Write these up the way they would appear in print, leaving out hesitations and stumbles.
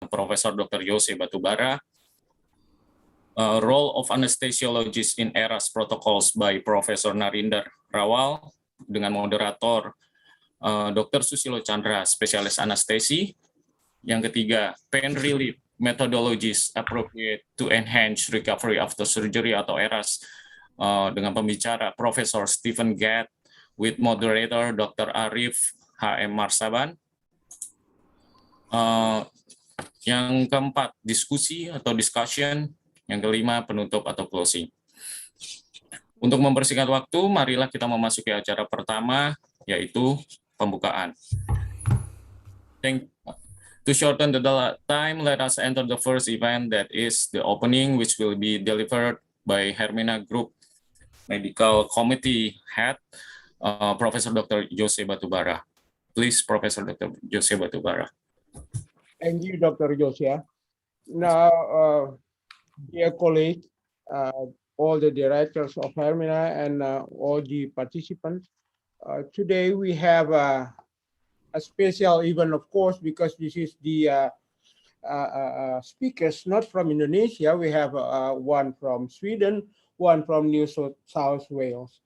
Profesor Dr. Jose Batubara. Role of Anesthesiologist in Eras Protocols by Profesor Narendra Rawal, dengan moderator Dr. Susilo Chandra, spesialis anestesi. Yang ketiga, Pain Relief Methodologies Appropriate to Enhance Recovery After Surgery atau Eras, dengan pembicara Profesor Stephen Gadd, with moderator Dr. Arif H.M. Marsaban. Yang keempat, diskusi atau discussion. Yang kelima, penutup atau closing. Untuk mempersingkat waktu, marilah kita memasuki acara pertama, yaitu pembukaan. To shorten the time, let us enter the first event, that is the opening, which will be delivered by Hermina Group Medical Committee Head, Professor Dr. Jose Batubara. Please, Professor Dr. Jose Batubara. Thank you, Dr. Jose. Now, dear colleagues, all the directors of Hermina and all the participants, today we have a special event, of course, because this is the speakers not from Indonesia. We have one from Sweden, one from New South Wales.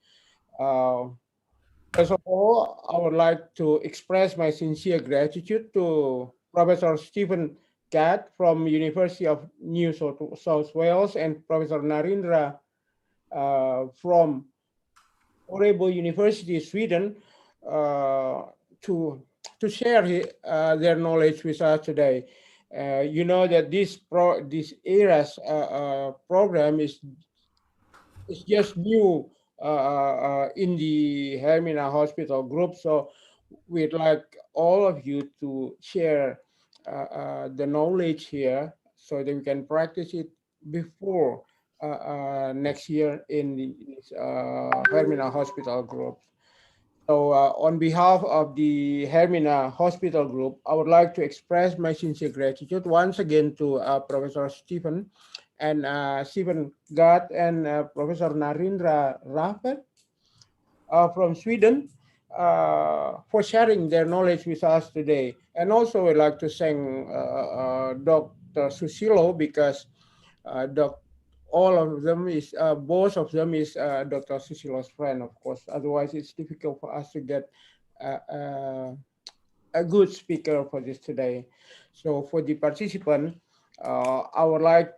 First of all, I would like to express my sincere gratitude to Professor Stephen Gadd from University of New South Wales and Professor Narendra from Örebro University, Sweden, to share their knowledge with us today. You know that this Eras program is just new in the Hermina Hospital group, so we'd like all of you to share the knowledge here so that we can practice it before next year in the Hermina Hospital group. So on behalf of the Hermina Hospital Group, I would like to express my sincere gratitude once again to Professor Stephen Gadd and Professor Narendra Rawal from Sweden for sharing their knowledge with us today. And also I'd like to thank Dr. Susilo, because all of them is, both of them is Dr. Susilo's friend, of course. Otherwise, it's difficult for us to get a good speaker for this today. So for the participant, I would like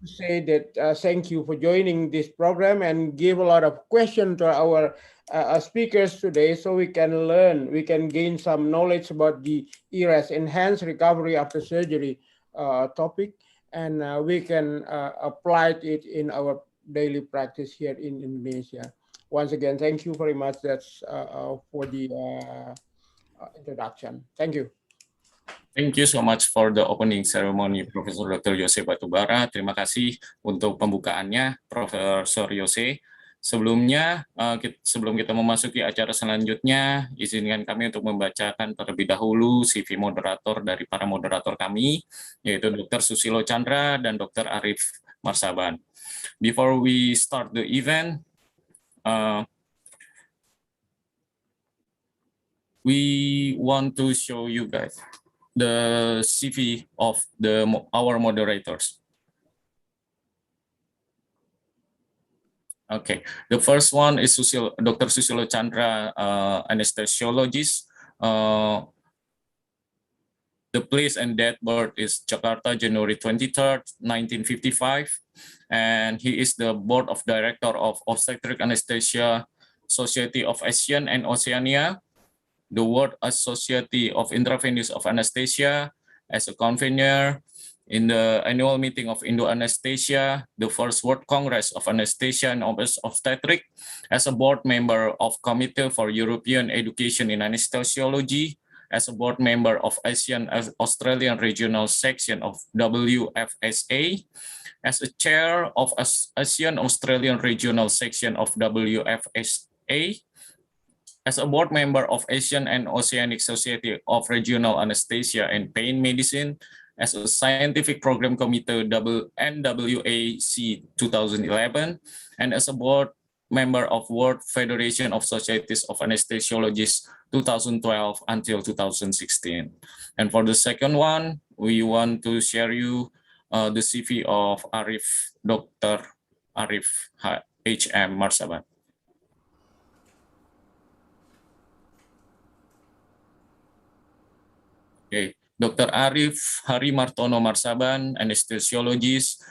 to say that thank you for joining this program and give a lot of questions to our speakers today, so we can learn, we can gain some knowledge about the Eras Enhanced Recovery After Surgery topic. And we can apply it in our daily practice here in Indonesia. Once again, thank you very much. That's for the introduction. Thank you. Thank you so much for the opening ceremony, Profesor Dr. Jose Batubara. Terima kasih untuk pembukaannya, Profesor Jose. Sebelumnya, sebelum kita memasuki acara selanjutnya, izinkan kami untuk membacakan terlebih dahulu CV moderator dari para moderator kami, yaitu Dr. Susilo Chandra dan Dr. Arif Marsaban. Before we start the event, we want to show you guys the CV of our moderators. Okay, the first one is Dr. Susilo Chandra, anesthesiologist. The place and date birth is Jakarta, January 23rd, 1955. And he is the Board of Director of Obstetric Anesthesia Society of ASEAN and Oceania, the World Society of Intravenous of Anesthesia, as a convener in the annual meeting of Indo Anesthesia, the first World Congress of Anesthesia and Obstetric, as a board member of Committee for European Education in Anesthesiology, as a board member of ASEAN Australian Regional Section of WFSA, as a chair of ASEAN Australian Regional Section of WFSA, as a board member of Asian and Oceanic Society of Regional Anesthesia and Pain Medicine, as a scientific program committee NWAC 2011, and as a board member of World Federation of Societies of Anesthesiologists 2012 until 2016. And for the second one, we want to share you the CV of Dr. Arif H.M. Marsaban. Okay, Dr. Arif Hari Martono Marsaban, anesthesiologist.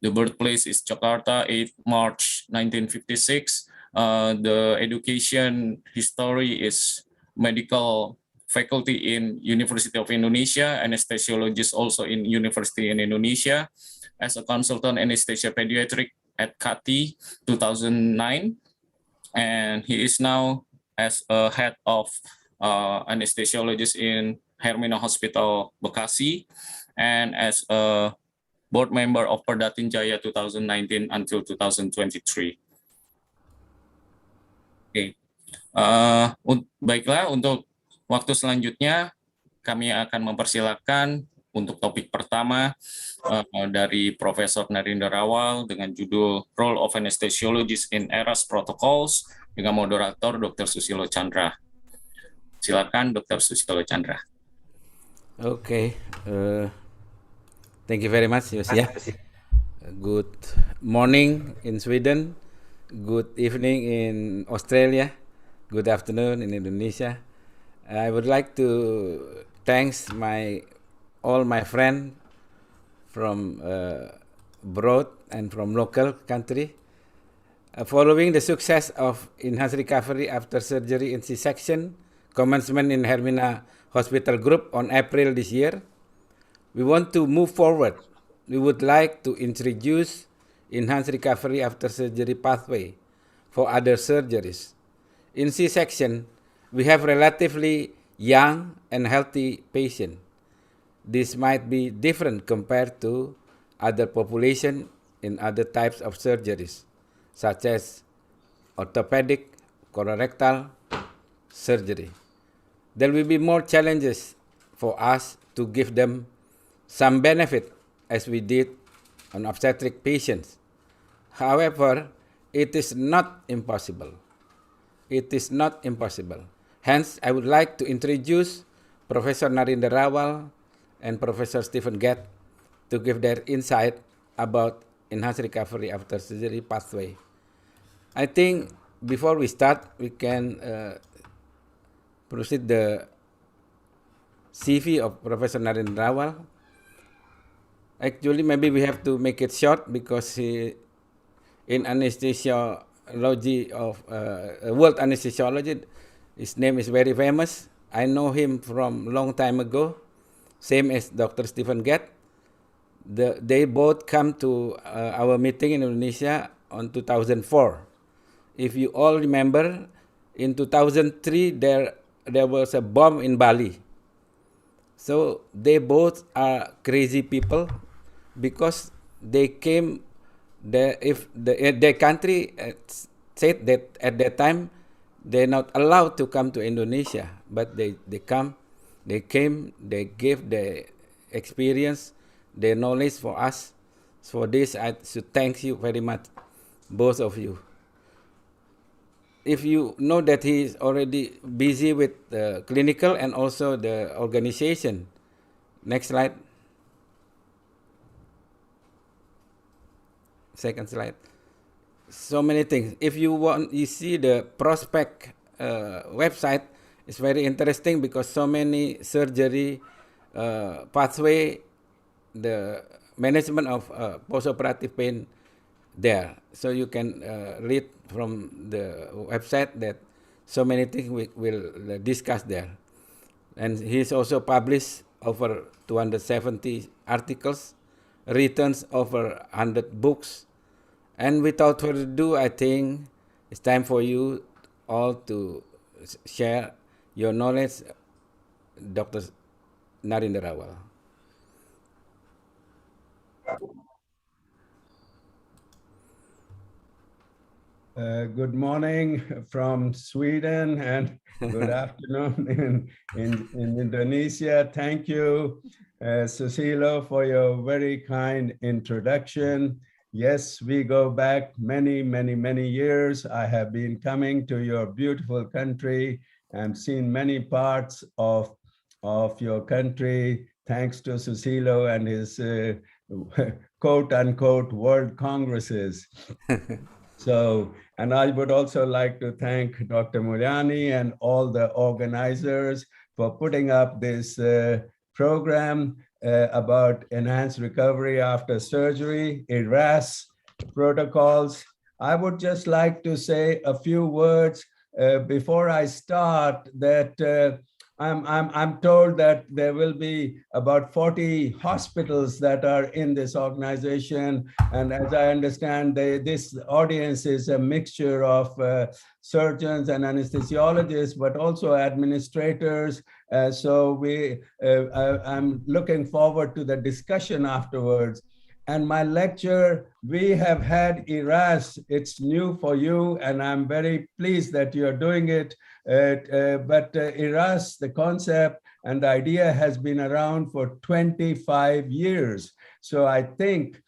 The birthplace is Jakarta, 8 March 1956. The education history is medical faculty in University of Indonesia, anesthesiologist also in University in Indonesia, as a consultant anesthesia pediatric at CATI 2009, and he is now as a head of anesthesiologist in Hermina Hospital Bekasi, and as a board member of Perdatin Jaya 2019 until 2023. Oke, baiklah, untuk waktu selanjutnya kami akan mempersilakan untuk topik pertama dari Profesor Narendra dengan judul Role of Anesthesiologist in Eras Protocols dengan moderator Dr. Susilo Chandra. Silakan Dr. Susilo Chandra. Okay, thank you very much, Yosia. Good morning in Sweden, good evening in Australia, good afternoon in Indonesia. I would like to thanks all my friends from abroad and from local country. Following the success of enhanced recovery after surgery in C-section, commencement in Hermina Hospital Group on April this year, we want to move forward. We would like to introduce enhanced recovery after surgery pathway for other surgeries. In C-section, we have relatively young and healthy patients. This might be different compared to other population in other types of surgeries, such as orthopedic, colorectal surgery. There will be more challenges for us to give them some benefit as we did on obstetric patients. However, it is not impossible. It is not impossible. Hence, I would like to introduce Professor Narendra and Professor Stephen Gett to give their insight about enhanced recovery after surgery pathway. I think before we start, we can proceed the CV of Professor Narendra. Actually, maybe we have to make it short because he, in anesthesiology of world anesthesiology, his name is very famous. I know him from long time ago, same as Dr. Stephen Gett. They both come to our meeting in Indonesia on 2004. If you all remember, in 2003 there was a bomb in Bali. So they both are crazy people because they came there. If their country said that at that time they're not allowed to come to Indonesia, but they came, they gave their experience, their knowledge for us. For this, I should thank you very much, both of you. If you know that he is already busy with the clinical and also the organization. Next slide. Second slide. So many things. If you want, you see the prospect website. It's very interesting because so many surgery pathway, the management of post-operative pain there. So you can read from the website that so many things we will discuss there. And he's also published over 270 articles, written over 100 books. And without further ado, I think it's time for you all to share your knowledge, Dr. Narendra. Good morning from Sweden and good afternoon in Indonesia. Thank you, Susilo, for your very kind introduction. Yes, we go back many, many, many years. I have been coming to your beautiful country and seen many parts of your country thanks to Susilo and his quote unquote world congresses. So, and I would also like to thank Dr. Mulyani and all the organizers for putting up this program about enhanced recovery after surgery, Eras protocols. I would just like to say a few words before I start that I'm told that there will be about 40 hospitals that are in this organization. And as I understand, this audience is a mixture of surgeons and anesthesiologists, but also administrators. So I'm looking forward to the discussion afterwards. And my lecture, we have had Eras. It's new for you, and I'm very pleased that you're doing it. But Eras, the concept and the idea has been around for 25 years. So I think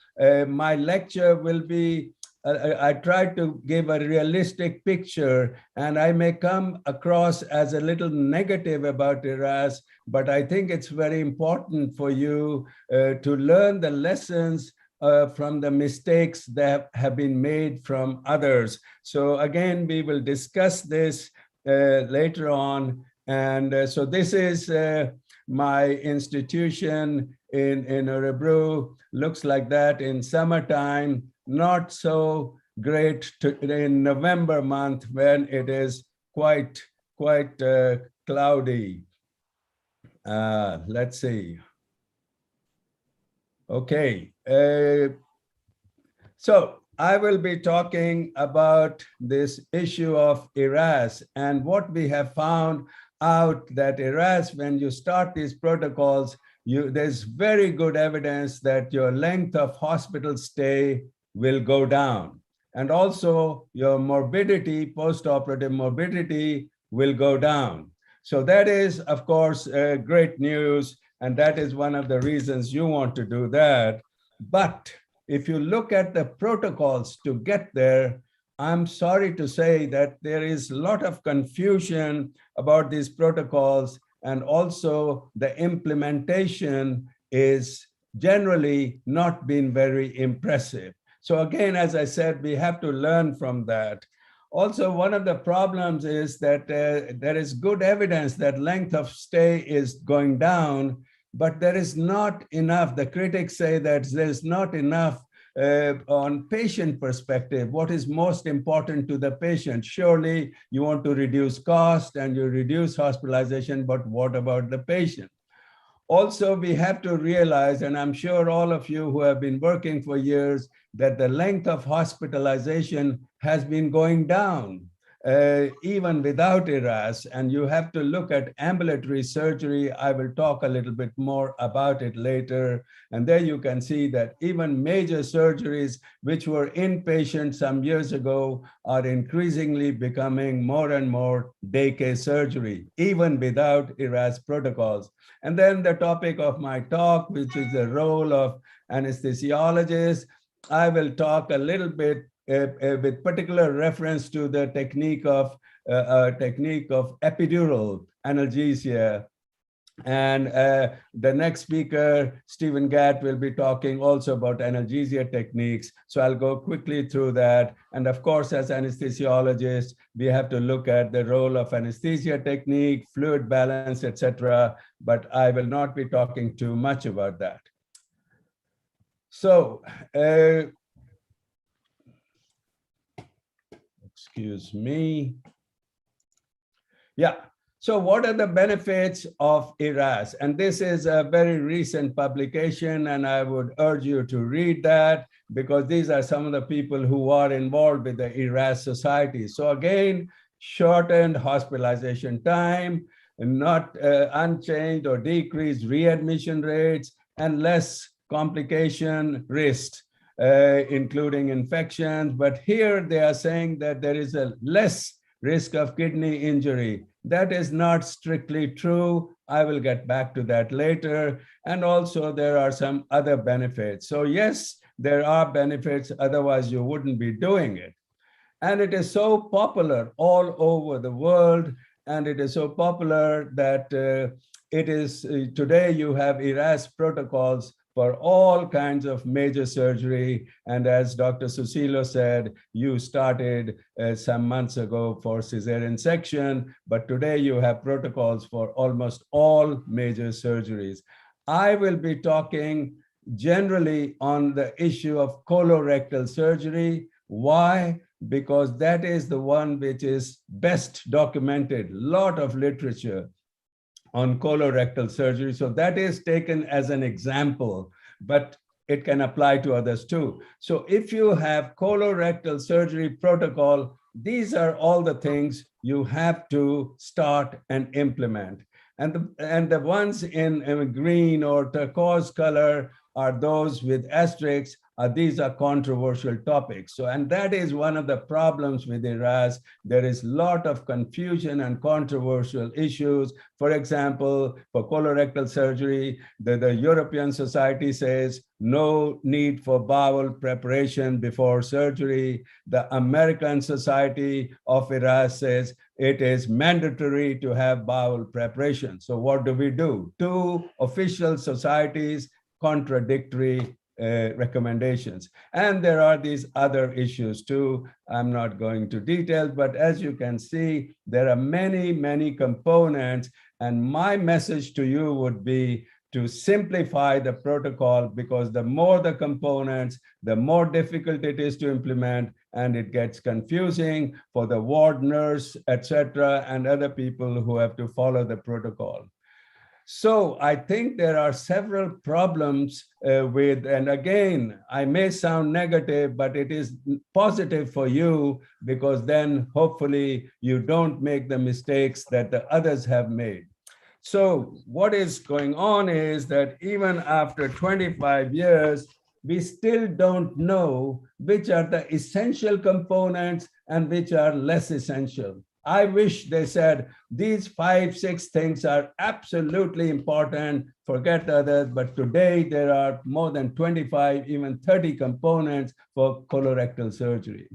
my lecture will be, I tried to give a realistic picture, and I may come across as a little negative about Eras, but I think it's very important for you to learn the lessons from the mistakes that have been made from others. So again, we will discuss this later on. And so this is my institution in Örebro. Looks like that in summertime, not so great in November month when it is quite cloudy. Let's see. Okay. So I will be talking about this issue of Eras, and what we have found out that Eras, when you start these protocols, there's very good evidence that your length of hospital stay will go down. And also your morbidity, post-operative morbidity will go down. So that is, of course, great news. And that is one of the reasons you want to do that. But if you look at the protocols to get there, I'm sorry to say that there is a lot of confusion about these protocols, and also the implementation is generally not been very impressive. So again, as I said, we have to learn from that. Also, one of the problems is that there is good evidence that length of stay is going down, but there is not enough. The critics say that there's not enough on patient perspective. What is most important to the patient? Surely you want to reduce cost and you reduce hospitalization, but what about the patient? Also, we have to realize, and I'm sure all of you who have been working for years, that the length of hospitalization has been going down, even without Eras. And you have to look at ambulatory surgery. I will talk a little bit more about it later. And there you can see that even major surgeries, which were inpatient some years ago, are increasingly becoming more and more day case surgery, even without Eras protocols. And then the topic of my talk, which is the role of anesthesiologists, I will talk a little bit with particular reference to the technique of epidural analgesia. And the next speaker, Stephen Gatt, will be talking also about analgesia techniques. So I'll go quickly through that. And of course, as anesthesiologists, we have to look at the role of anesthesia technique, fluid balance, etc. But I will not be talking too much about that. So, excuse me. Yeah. So what are the benefits of Eras? And this is a very recent publication, and I would urge you to read that because these are some of the people who are involved with the Eras Society. So again, shortened hospitalization time, not unchanged or decreased readmission rates, and less complication risks, including infections. But here they are saying that there is a less risk of kidney injury. That is not strictly true. I will get back to that later. And also there are some other benefits. So yes, there are benefits, otherwise you wouldn't be doing it. And it is so popular all over the world. And it is so popular that it is today you have Eras protocols for all kinds of major surgery. And as Dr. Susilo said, you started some months ago for cesarean section, but today you have protocols for almost all major surgeries. I will be talking generally on the issue of colorectal surgery. Why? Because that is the one which is best documented, lot of literature on colorectal surgery. So that is taken as an example, but it can apply to others too. So if you have colorectal surgery protocol, these are all the things you have to start and implement. And the ones in green or turquoise color are those with asterisks. These are controversial topics. So, and that is one of the problems with Eras. There is a lot of confusion and controversial issues. For example, for colorectal surgery, the European Society says no need for bowel preparation before surgery. The American Society of Eras says it is mandatory to have bowel preparation. So what do? Two official societies, contradictory recommendations. And there are these other issues too. I'm not going to detail, but as you can see, there are many, many components. And my message to you would be to simplify the protocol, because the more the components, the more difficult it is to implement, and it gets confusing for the ward nurse, etc., and other people who have to follow the protocol. So I think there are several problems with, and again, I may sound negative, but it is positive for you, because then hopefully you don't make the mistakes that the others have made. So what is going on is that even after 25 years, we still don't know which are the essential components and which are less essential. I wish they said these 5, 6 things are absolutely important, forget others, but today there are more than 25, even 30 components for colorectal surgery.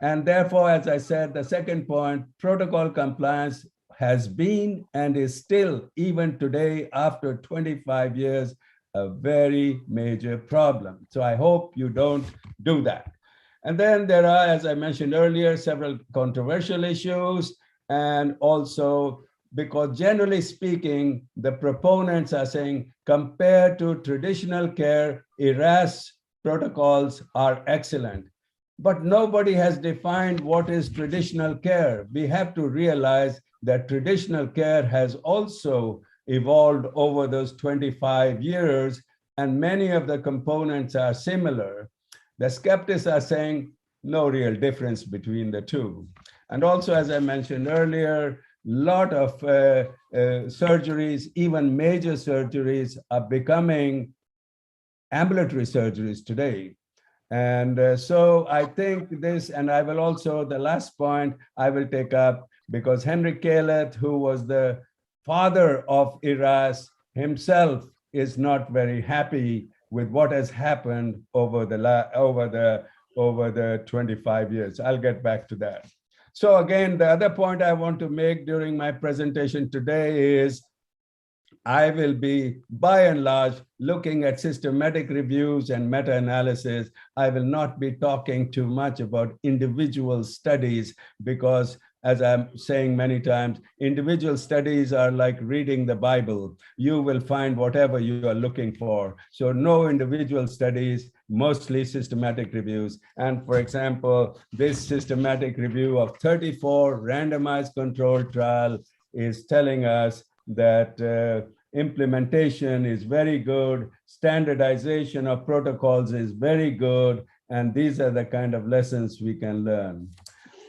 And therefore, as I said, the second point, protocol compliance has been and is still, even today, after 25 years, a very major problem. So I hope you don't do that. And then there are, as I mentioned earlier, several controversial issues. And also, because generally speaking, the proponents are saying, compared to traditional care, Eras protocols are excellent. But nobody has defined what is traditional care. We have to realize that traditional care has also evolved over those 25 years, and many of the components are similar. The skeptics are saying no real difference between the two. And also, as I mentioned earlier, a lot of surgeries, even major surgeries, are becoming ambulatory surgeries today. And so I think this, and I will also, the last point I will take up, because Henry Caleth, who was the father of Eras, himself is not very happy with what has happened over the 25 years. I'll get back to that. So again, the other point I want to make during my presentation today is I will be, by and large, looking at systematic reviews and meta-analysis. I will not be talking too much about individual studies, because as I'm saying many times, individual studies are like reading the Bible. You will find whatever you are looking for. So no individual studies, mostly systematic reviews. And for example, this systematic review of 34 randomized controlled trial is telling us that implementation is very good, standardization of protocols is very good, and these are the kind of lessons we can learn.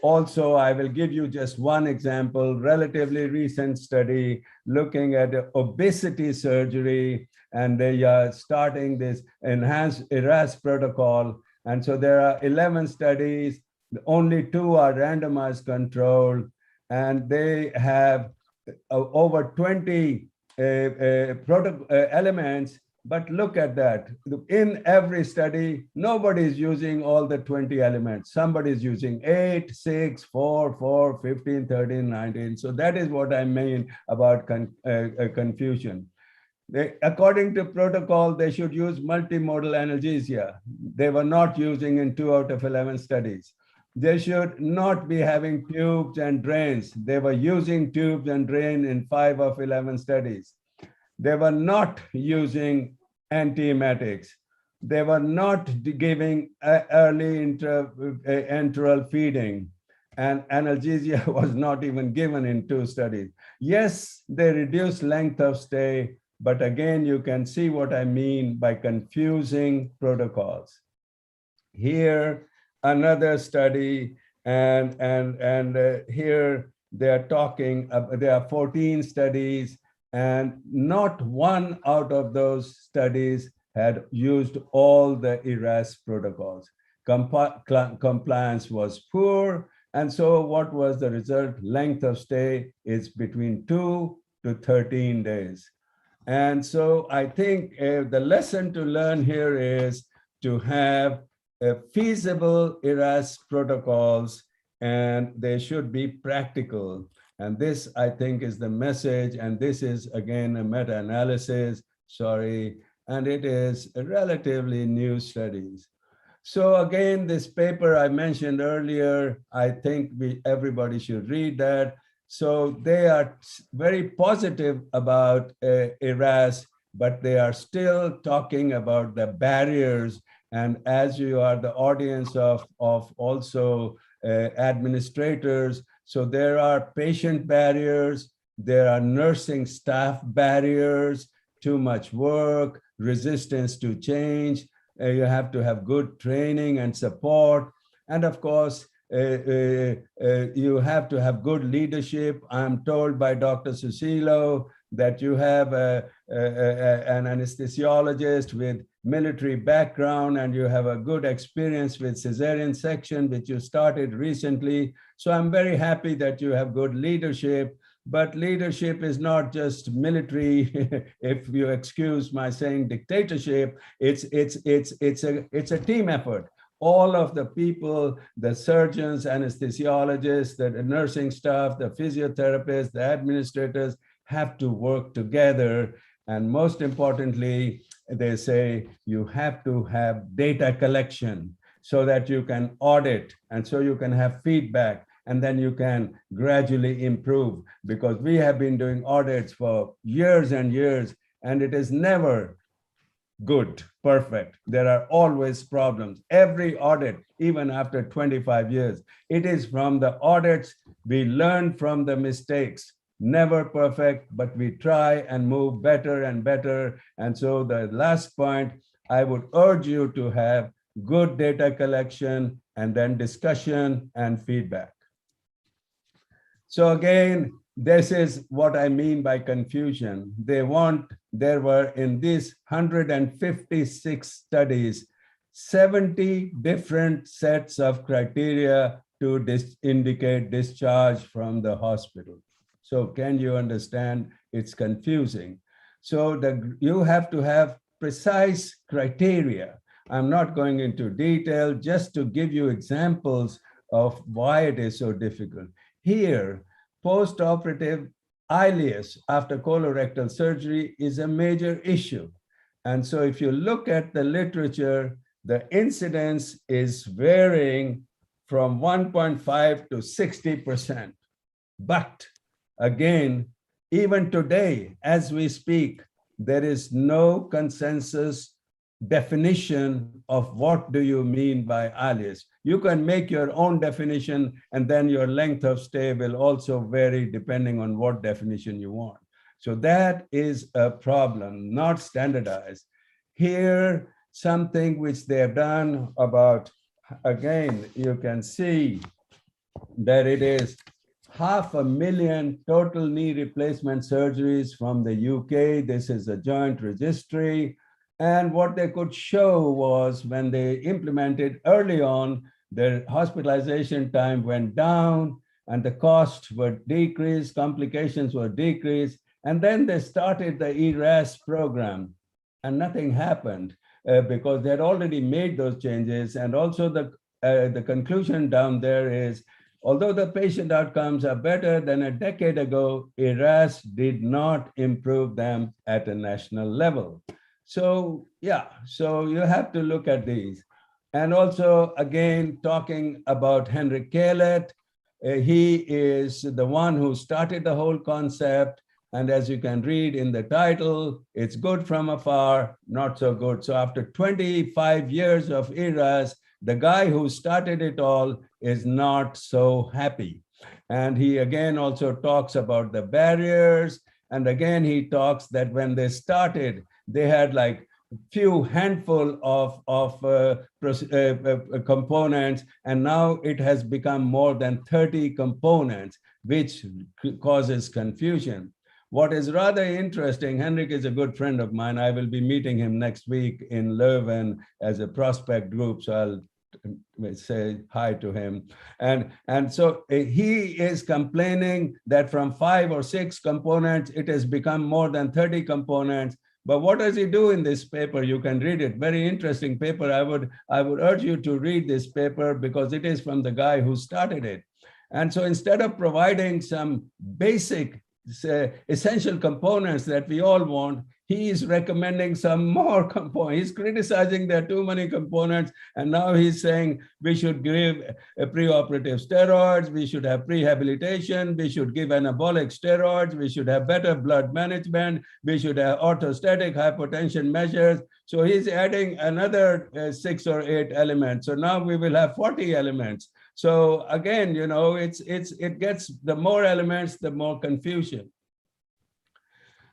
Also, I will give you just one example, relatively recent study looking at obesity surgery, and they are starting this enhanced Eras protocol. And so there are 11 studies, only 2 are randomized controlled, and they have over 20 elements But look at that. In every study, nobody is using all the 20 elements. Somebody is using 8, 6, 4, 4, 15, 13, 19. So that is what I mean about confusion. According to protocol, they should use multimodal analgesia. They were not using in 2 out of 11 studies. They should not be having tubes and drains. They were using tubes and drain in 5 of 11 studies. They were not using antiemetics. They were not giving early enteral feeding, and analgesia was not even given in 2 studies. Yes, they reduced length of stay, but again, you can see what I mean by confusing protocols. Here, another study, and here they are talking, there are 14 studies, and not one out of those studies had used all the Eras protocols. Compliance was poor, and so what was the result? Length of stay is between 2 to 13 days. And so I think the lesson to learn here is to have feasible Eras protocols, and they should be practical. And this, I think, is the message. And this is, again, a meta-analysis, sorry, and it is a relatively new studies. So again, this paper I mentioned earlier, I think everybody should read that. So they are very positive about Eras, but they are still talking about the barriers. And as you are the audience of also administrators, so there are patient barriers, there are nursing staff barriers, too much work, resistance to change. You have to have good training and support. And of course, you have to have good leadership. I'm told by Dr. Susilo that you have an anesthesiologist with military background, and you have a good experience with cesarean section, which you started recently. So I'm very happy that you have good leadership, but leadership is not just military. If you excuse my saying dictatorship, it's a team effort. All of the people, the surgeons, anesthesiologists, the nursing staff, the physiotherapists, the administrators have to work together. And most importantly, they say you have to have data collection so that you can audit, and so you can have feedback, and then you can gradually improve, because we have been doing audits for years and years, and it is never good, perfect. There are always problems. Every audit, even after 25 years, it is from the audits we learn from the mistakes. Never perfect, but we try and move better and better. And so the last point, I would urge you to have good data collection and then discussion and feedback. So again, this is what I mean by confusion. There were in these 156 studies, 70 different sets of criteria to indicate discharge from the hospital. So can you understand? It's confusing. So you have to have precise criteria. I'm not going into detail, just to give you examples of why it is so difficult. Here, post-operative Alias after colorectal surgery is a major issue. And so if you look at the literature, the incidence is varying from 1.5 to 60%. But again, even today, as we speak, there is no consensus definition of what do you mean by Alias. You can make your own definition, and then your length of stay will also vary depending on what definition you want. So that is a problem, not standardized. Here, something which they have done about, again, you can see that it is 500,000 total knee replacement surgeries from the UK. This is a joint registry. And what they could show was when they implemented early on, their hospitalization time went down and the costs were decreased, complications were decreased. And then they started the Eras program. and nothing happened because they had already made those changes. And also the conclusion down there is, although the patient outcomes are better than a decade ago, Eras did not improve them at a national level. So yeah, so you have to look at these. And also, again, talking about Henrik Kalet, he is the one who started the whole concept. And as you can read in the title, it's good from afar, not so good. So after 25 years of Eras, the guy who started it all is not so happy. And he again also talks about the barriers. And again, he talks that when they started, they had like few handful of components, and now it has become more than 30 components, which causes confusion. What is rather interesting, Henrik is a good friend of mine. I will be meeting him next week in Leuven as a prospect group, so I'll say hi to him. And so he is complaining that from 5 or 6 components, it has become more than 30 components. But what does he do in this paper? You can read it. Very interesting paper. I would urge you to read this paper because it is from the guy who started it. And so instead of providing some basic essential components that we all want, he is recommending some more components. He's criticizing there are too many components, and now he's saying we should give preoperative steroids, we should have prehabilitation, we should give anabolic steroids, we should have better blood management, we should have orthostatic hypotension measures. So he's adding another 6 or 8 elements. So now we will have 40 elements. So again, you know, it gets, the more elements, the more confusion.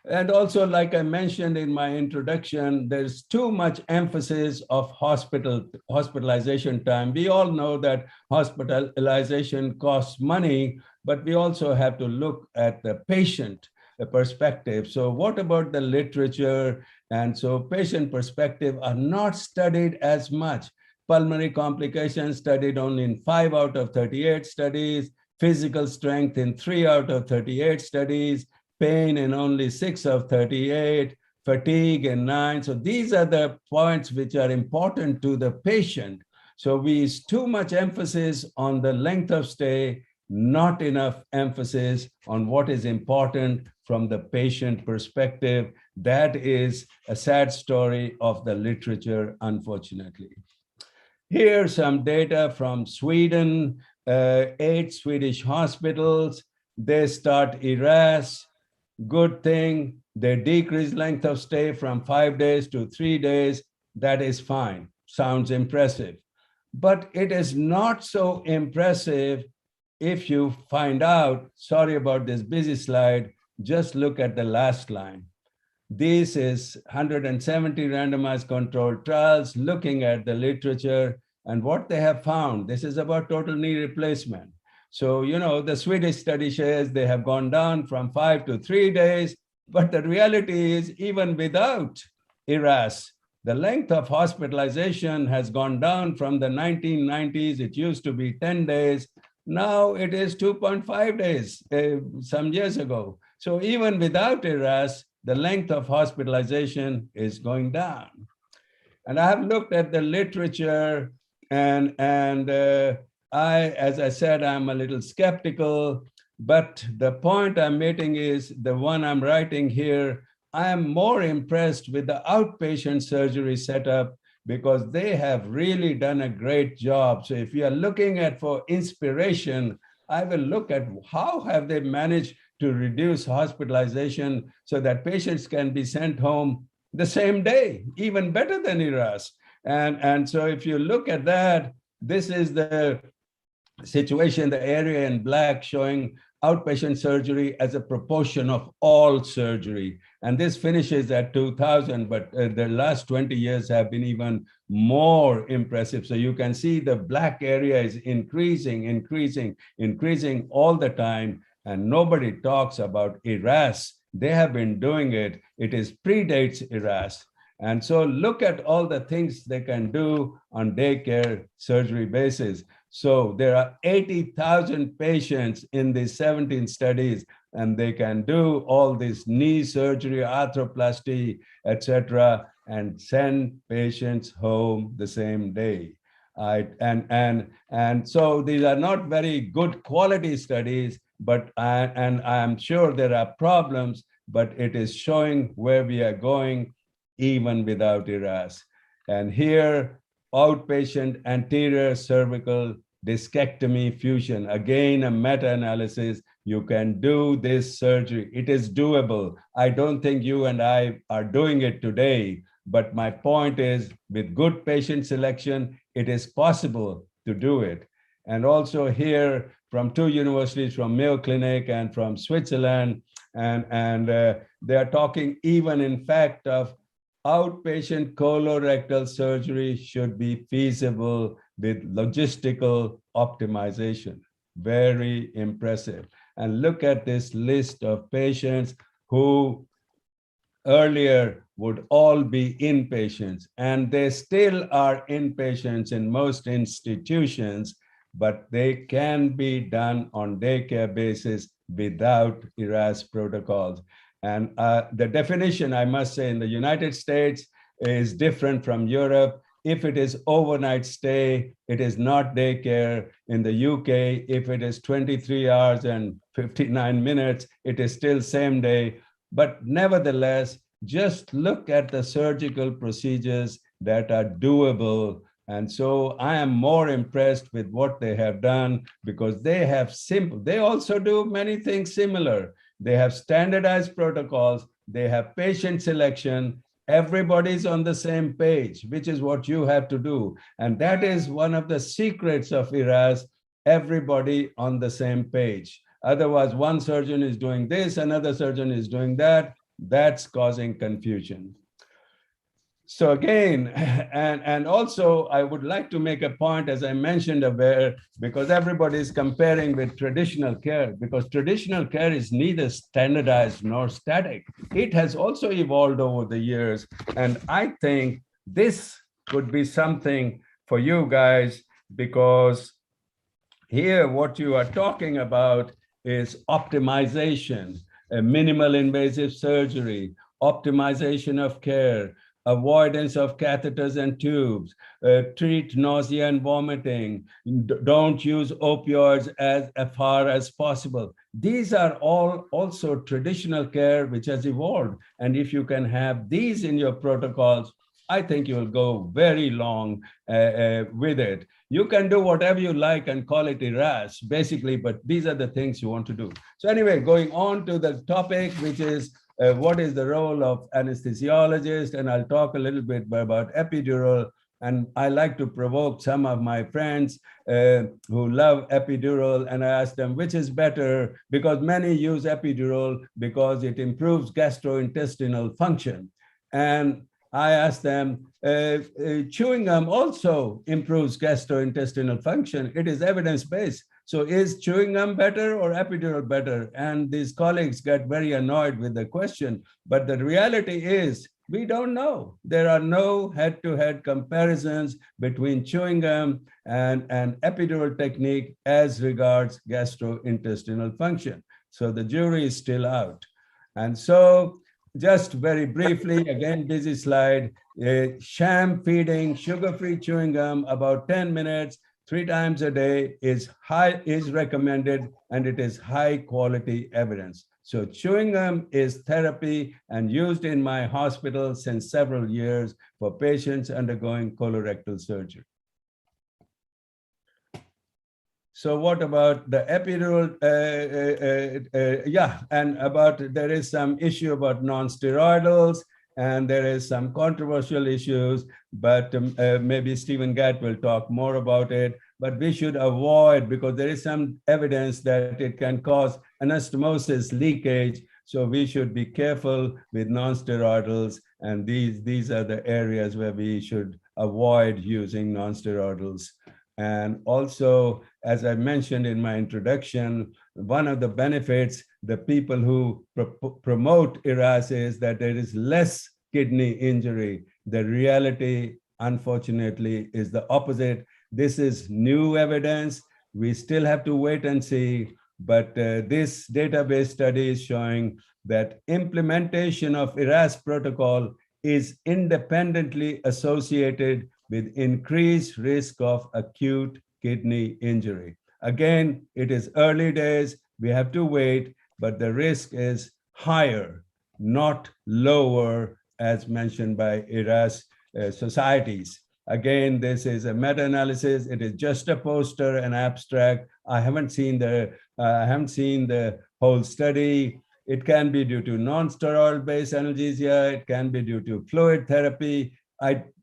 And also, like I mentioned in my introduction, there's too much emphasis of hospitalization time. We all know that hospitalization costs money, but we also have to look at the patient perspective. So what about the literature? And so patient perspective are not studied as much. Pulmonary complications studied only in 5 out of 38 studies, physical strength in 3 out of 38 studies, pain in only 6 of 38, fatigue in 9. So these are the points which are important to the patient. So we use too much emphasis on the length of stay, not enough emphasis on what is important from the patient perspective. That is a sad story of the literature, unfortunately. Here's some data from Sweden, 8 Swedish hospitals. They start Eras. Good thing, they decrease length of stay from 5 days to 3 days. That is fine, sounds impressive. But it is not so impressive if you find out, sorry about this busy slide, just look at the last line. This is 170 randomized controlled trials looking at the literature and what they have found. This is about total knee replacement. So, you know, the Swedish study says they have gone down from 5 to 3 days, but the reality is even without Eras, the length of hospitalization has gone down from the 1990s. It used to be 10 days. Now it is 2.5 days some years ago. So even without Eras, the length of hospitalization is going down. And I have looked at the literature and as I said, I'm a little skeptical, but the point I'm making is the one I'm writing here. I am more impressed with the outpatient surgery setup because they have really done a great job. So if you are looking at for inspiration, I will look at how have they managed to reduce hospitalization so that patients can be sent home the same day, even better than Eras. And so if you look at that, this is the situation, the area in black showing outpatient surgery as a proportion of all surgery. And this finishes at 2000, but the last 20 years have been even more impressive. So you can see the black area is increasing all the time. And nobody talks about Eras. They have been doing it. It predates Eras. And so look at all the things they can do on daycare surgery basis. So there are 80,000 patients in these 17 studies, and they can do all this knee surgery, arthroplasty, etc. and send patients home the same day. And so these are not very good quality studies, but I'm sure there are problems, but it is showing where we are going even without Eras. And here, outpatient anterior cervical discectomy fusion, again, a meta-analysis. You can do this surgery. It is doable. I don't think you and I are doing it today, but my point is, with good patient selection, it is possible to do it. And also here, from two universities, from Mayo Clinic and from Switzerland, and they are talking even, in fact, of outpatient colorectal surgery should be feasible with logistical optimization. Very impressive. And look at this list of patients who earlier would all be inpatients, and they still are inpatients in most institutions, but they can be done on daycare basis without Eras protocols. And the definition, I must say, in the United States is different from Europe. If it is overnight stay, it is not daycare. In the UK, if it is 23 hours and 59 minutes, it is still same day. But nevertheless, just look at the surgical procedures that are doable. And so I am more impressed with what they have done, because they have they also do many things similar. They have standardized protocols, they have patient selection, everybody's on the same page, which is what you have to do. And that is one of the secrets of Eras, everybody on the same page. Otherwise, one surgeon is doing this, another surgeon is doing that. That's causing confusion. So again, and also I would like to make a point, as I mentioned, because everybody is comparing with traditional care, because traditional care is neither standardized nor static. It has also evolved over the years. And I think this could be something for you guys, because here what you are talking about is optimization, a minimal invasive surgery, optimization of care, avoidance of catheters and tubes, treat nausea and vomiting, don't use opioids as far as possible. These are all also traditional care which has evolved. And if you can have these in your protocols, I think you'll go very long with it. You can do whatever you like and call it Eras, basically, but these are the things you want to do. So anyway, going on to the topic, which is what is the role of anesthesiologist, and I'll talk a little bit about epidural. And I like to provoke some of my friends who love epidural, and I ask them which is better, because many use epidural because it improves gastrointestinal function. And I asked them, chewing gum also improves gastrointestinal function. It is evidence-based. So is chewing gum better or epidural better? And these colleagues got very annoyed with the question. But the reality is, we don't know. There are no head-to-head comparisons between chewing gum and epidural technique as regards gastrointestinal function. So the jury is still out. And so, just very briefly, again, busy slide, sham feeding, sugar-free chewing gum, about 10 minutes, 3 times a day is recommended, and it is high quality evidence. So chewing gum is therapy and used in my hospital since several years for patients undergoing colorectal surgery. So what about the epidural? And there is some issue about non-steroidals, and there is some controversial issues, but maybe Stephen Gatt will talk more about it. But we should avoid, because there is some evidence that it can cause anastomosis leakage. So we should be careful with non-steroidals, and these are the areas where we should avoid using non-steroidals. And also, as I mentioned in my introduction, one of the benefits, the people who promote Eras, is that there is less kidney injury. The reality, unfortunately, is the opposite. This is new evidence. We still have to wait and see, but this database study is showing that implementation of Eras protocol is independently associated with increased risk of acute kidney injury. Again, it is early days, we have to wait, but the risk is higher, not lower, as mentioned by Eras societies. Again, this is a meta-analysis. It is just a poster, an abstract. I haven't seen the whole study. It can be due to non-steroid-based analgesia. It can be due to fluid therapy.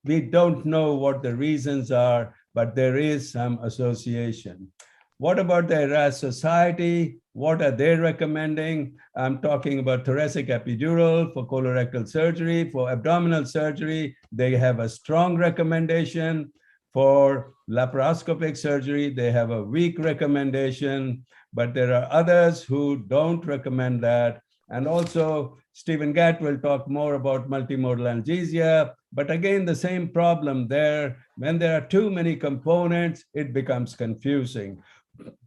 We don't know what the reasons are, but there is some association. What about the Eras Society? What are they recommending? I'm talking about thoracic epidural for colorectal surgery. For abdominal surgery, they have a strong recommendation. For laparoscopic surgery, they have a weak recommendation, but there are others who don't recommend that. And also, Stephen Gatt will talk more about multimodal analgesia, but again, the same problem there. When there are too many components, it becomes confusing.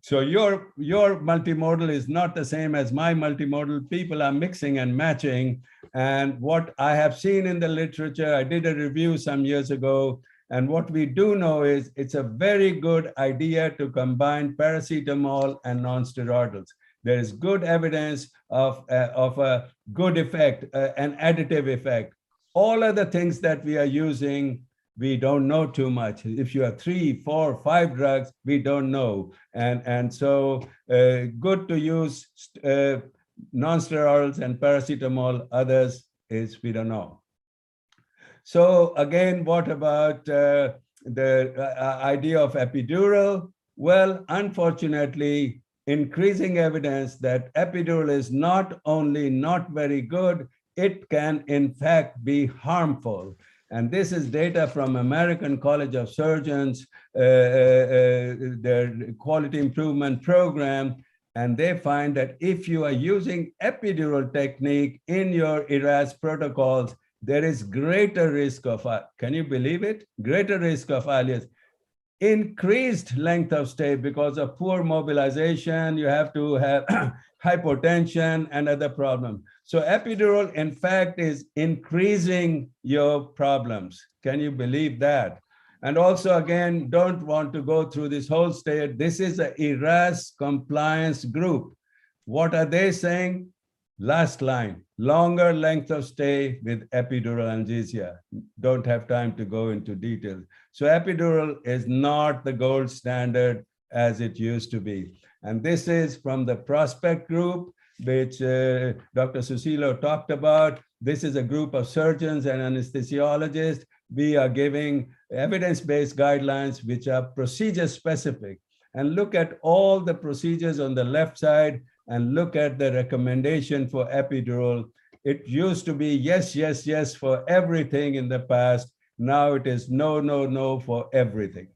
So your multimodal is not the same as my multimodal. People are mixing and matching. And what I have seen in the literature, I did a review some years ago, and what we do know is it's a very good idea to combine paracetamol and non-steroidals. There is good evidence of a good effect, an additive effect. All other things that we are using, we don't know too much. If you have 3, 4, 5 drugs, we don't know. And so good to use non-steroidals and paracetamol. Others is we don't know. So again, what about the idea of epidural? Well, unfortunately, increasing evidence that epidural is not only not very good, it can in fact be harmful. And this is data from American College of Surgeons, their quality improvement program. And they find that if you are using epidural technique in your Eras protocols, there is greater risk of, can you believe it? Greater risk of Alias. Increased length of stay because of poor mobilization, you have to have hypotension and other problems. So epidural, in fact, is increasing your problems. Can you believe that? And also, again, don't want to go through this whole state. This is an Eras compliance group. What are they saying? Last line, longer length of stay with epidural analgesia. Don't have time to go into detail. So epidural is not the gold standard as it used to be. And this is from the Prospect group, which Dr. Susilo talked about. This is a group of surgeons and anesthesiologists. We are giving evidence-based guidelines, which are procedure specific. And look at all the procedures on the left side and look at the recommendation for epidural. It used to be yes, yes, yes for everything in the past. Now it is no, no, no for everything,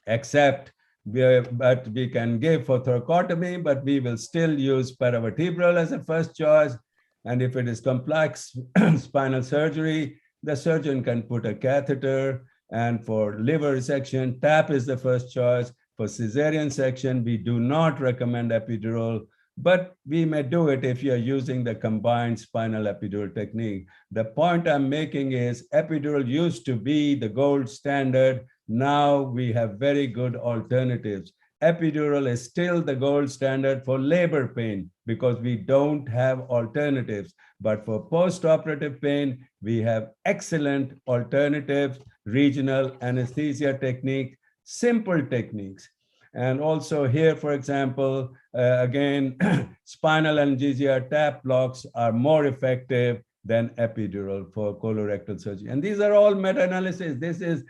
except but we can give for thoracotomy, but we will still use paravertebral as a first choice. And if it is complex spinal surgery, the surgeon can put a catheter. And for liver resection, TAP is the first choice. For cesarean section, we do not recommend epidural, but we may do it if you're using the combined spinal epidural technique. The point I'm making is epidural used to be the gold standard. Now we have very good alternatives. Epidural is still the gold standard for labor pain because we don't have alternatives. But for post-operative pain, we have excellent alternatives, regional anesthesia technique, simple techniques. And also here, for example, again, spinal analgesia tap blocks are more effective than epidural for colorectal surgery. And these are all meta-analysis. This is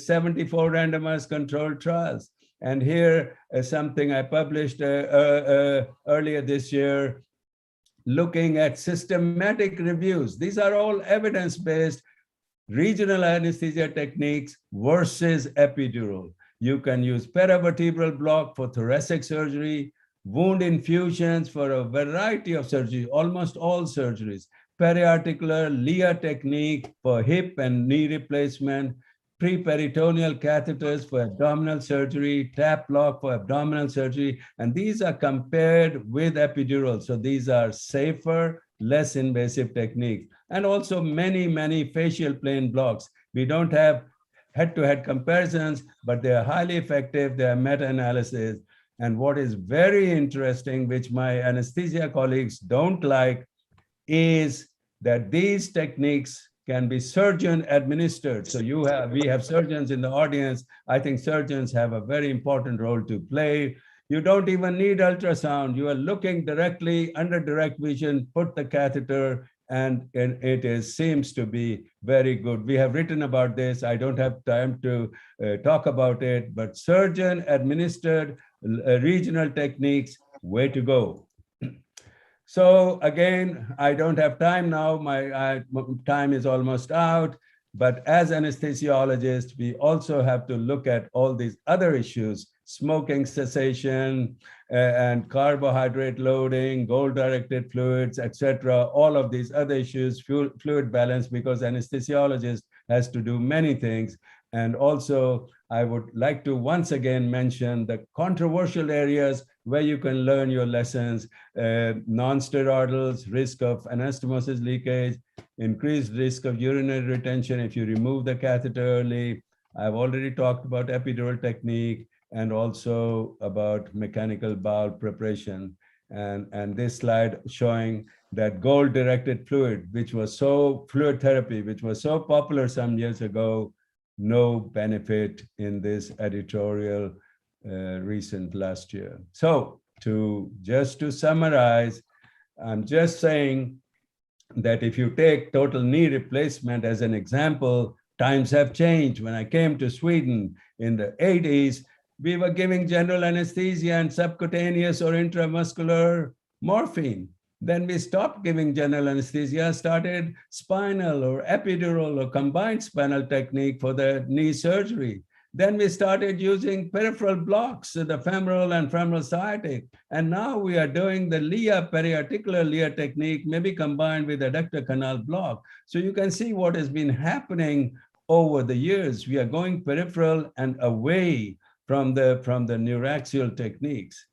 74 randomized controlled trials. And here is something I published earlier this year, looking at systematic reviews. These are all evidence-based regional anesthesia techniques versus epidural. You can use paravertebral block for thoracic surgery, wound infusions for a variety of surgery, almost all surgeries, periarticular LIA technique for hip and knee replacement, preperitoneal catheters for abdominal surgery, tap block for abdominal surgery, and these are compared with epidural. So these are safer, less invasive techniques, and also many facial plane blocks. We don't have head-to-head comparisons, but they are highly effective. They are meta-analysis. And what is very interesting, which my anesthesia colleagues don't like, is that these techniques can be surgeon administered. So we have surgeons in the audience. I think surgeons have a very important role to play. You don't even need ultrasound. You are looking directly under direct vision, put the catheter, and it seems to be very good. We have written about this. I don't have time to talk about it, but surgeon administered regional techniques, way to go. So again, I don't have time now. My time is almost out. But as anesthesiologists, we also have to look at all these other issues: smoking cessation and carbohydrate loading, goal-directed fluids, etc. All of these other issues, fluid balance, because anesthesiologist has to do many things. And also, I would like to once again mention the controversial areas where you can learn your lessons: non-steroidals, risk of anastomosis leakage, increased risk of urinary retention if you remove the catheter early. I've already talked about epidural technique and also about mechanical bowel preparation. And this slide showing that goal-directed fluid, fluid therapy, which was so popular some years ago, no benefit in this editorial recent last year. So just to summarize, I'm just saying that if you take total knee replacement as an example, times have changed. When I came to Sweden in the 80s, we were giving general anesthesia and subcutaneous or intramuscular morphine. Then we stopped giving general anesthesia, started spinal or epidural or combined spinal technique for the knee surgery. Then we started using peripheral blocks, the femoral and femoral sciatic. And now we are doing the LIA, periarticular LIA technique, maybe combined with adductor canal block. So you can see what has been happening over the years. We are going peripheral and away from the neuraxial techniques.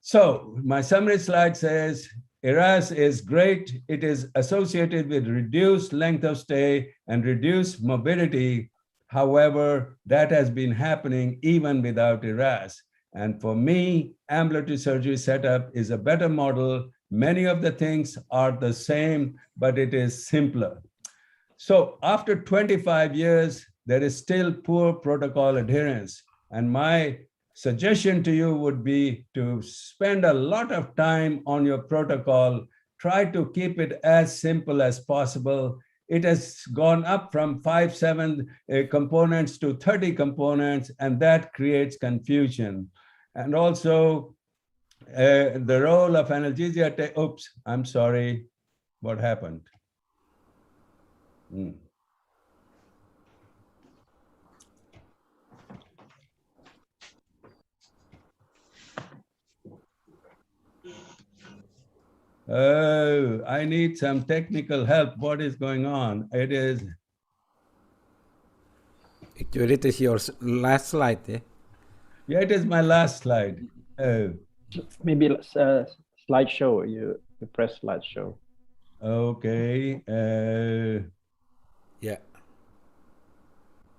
So my summary slide says, Eras is great. It is associated with reduced length of stay and reduced mobility. However, that has been happening even without Eras. And for me, ambulatory surgery setup is a better model. Many of the things are the same, but it is simpler. So after 25 years, there is still poor protocol adherence. And my suggestion to you would be to spend a lot of time on your protocol. Try to keep it as simple as possible. It has gone up from 5-7 components to 30 components, and that creates confusion. And also, the role of analgesia. Oops, I'm sorry. What happened? Oh, I need some technical help. What is going on? It is. Actually, it is your last slide. Eh? Yeah, it is my last slide. Oh. Maybe slideshow. You press slideshow. Okay. Yeah.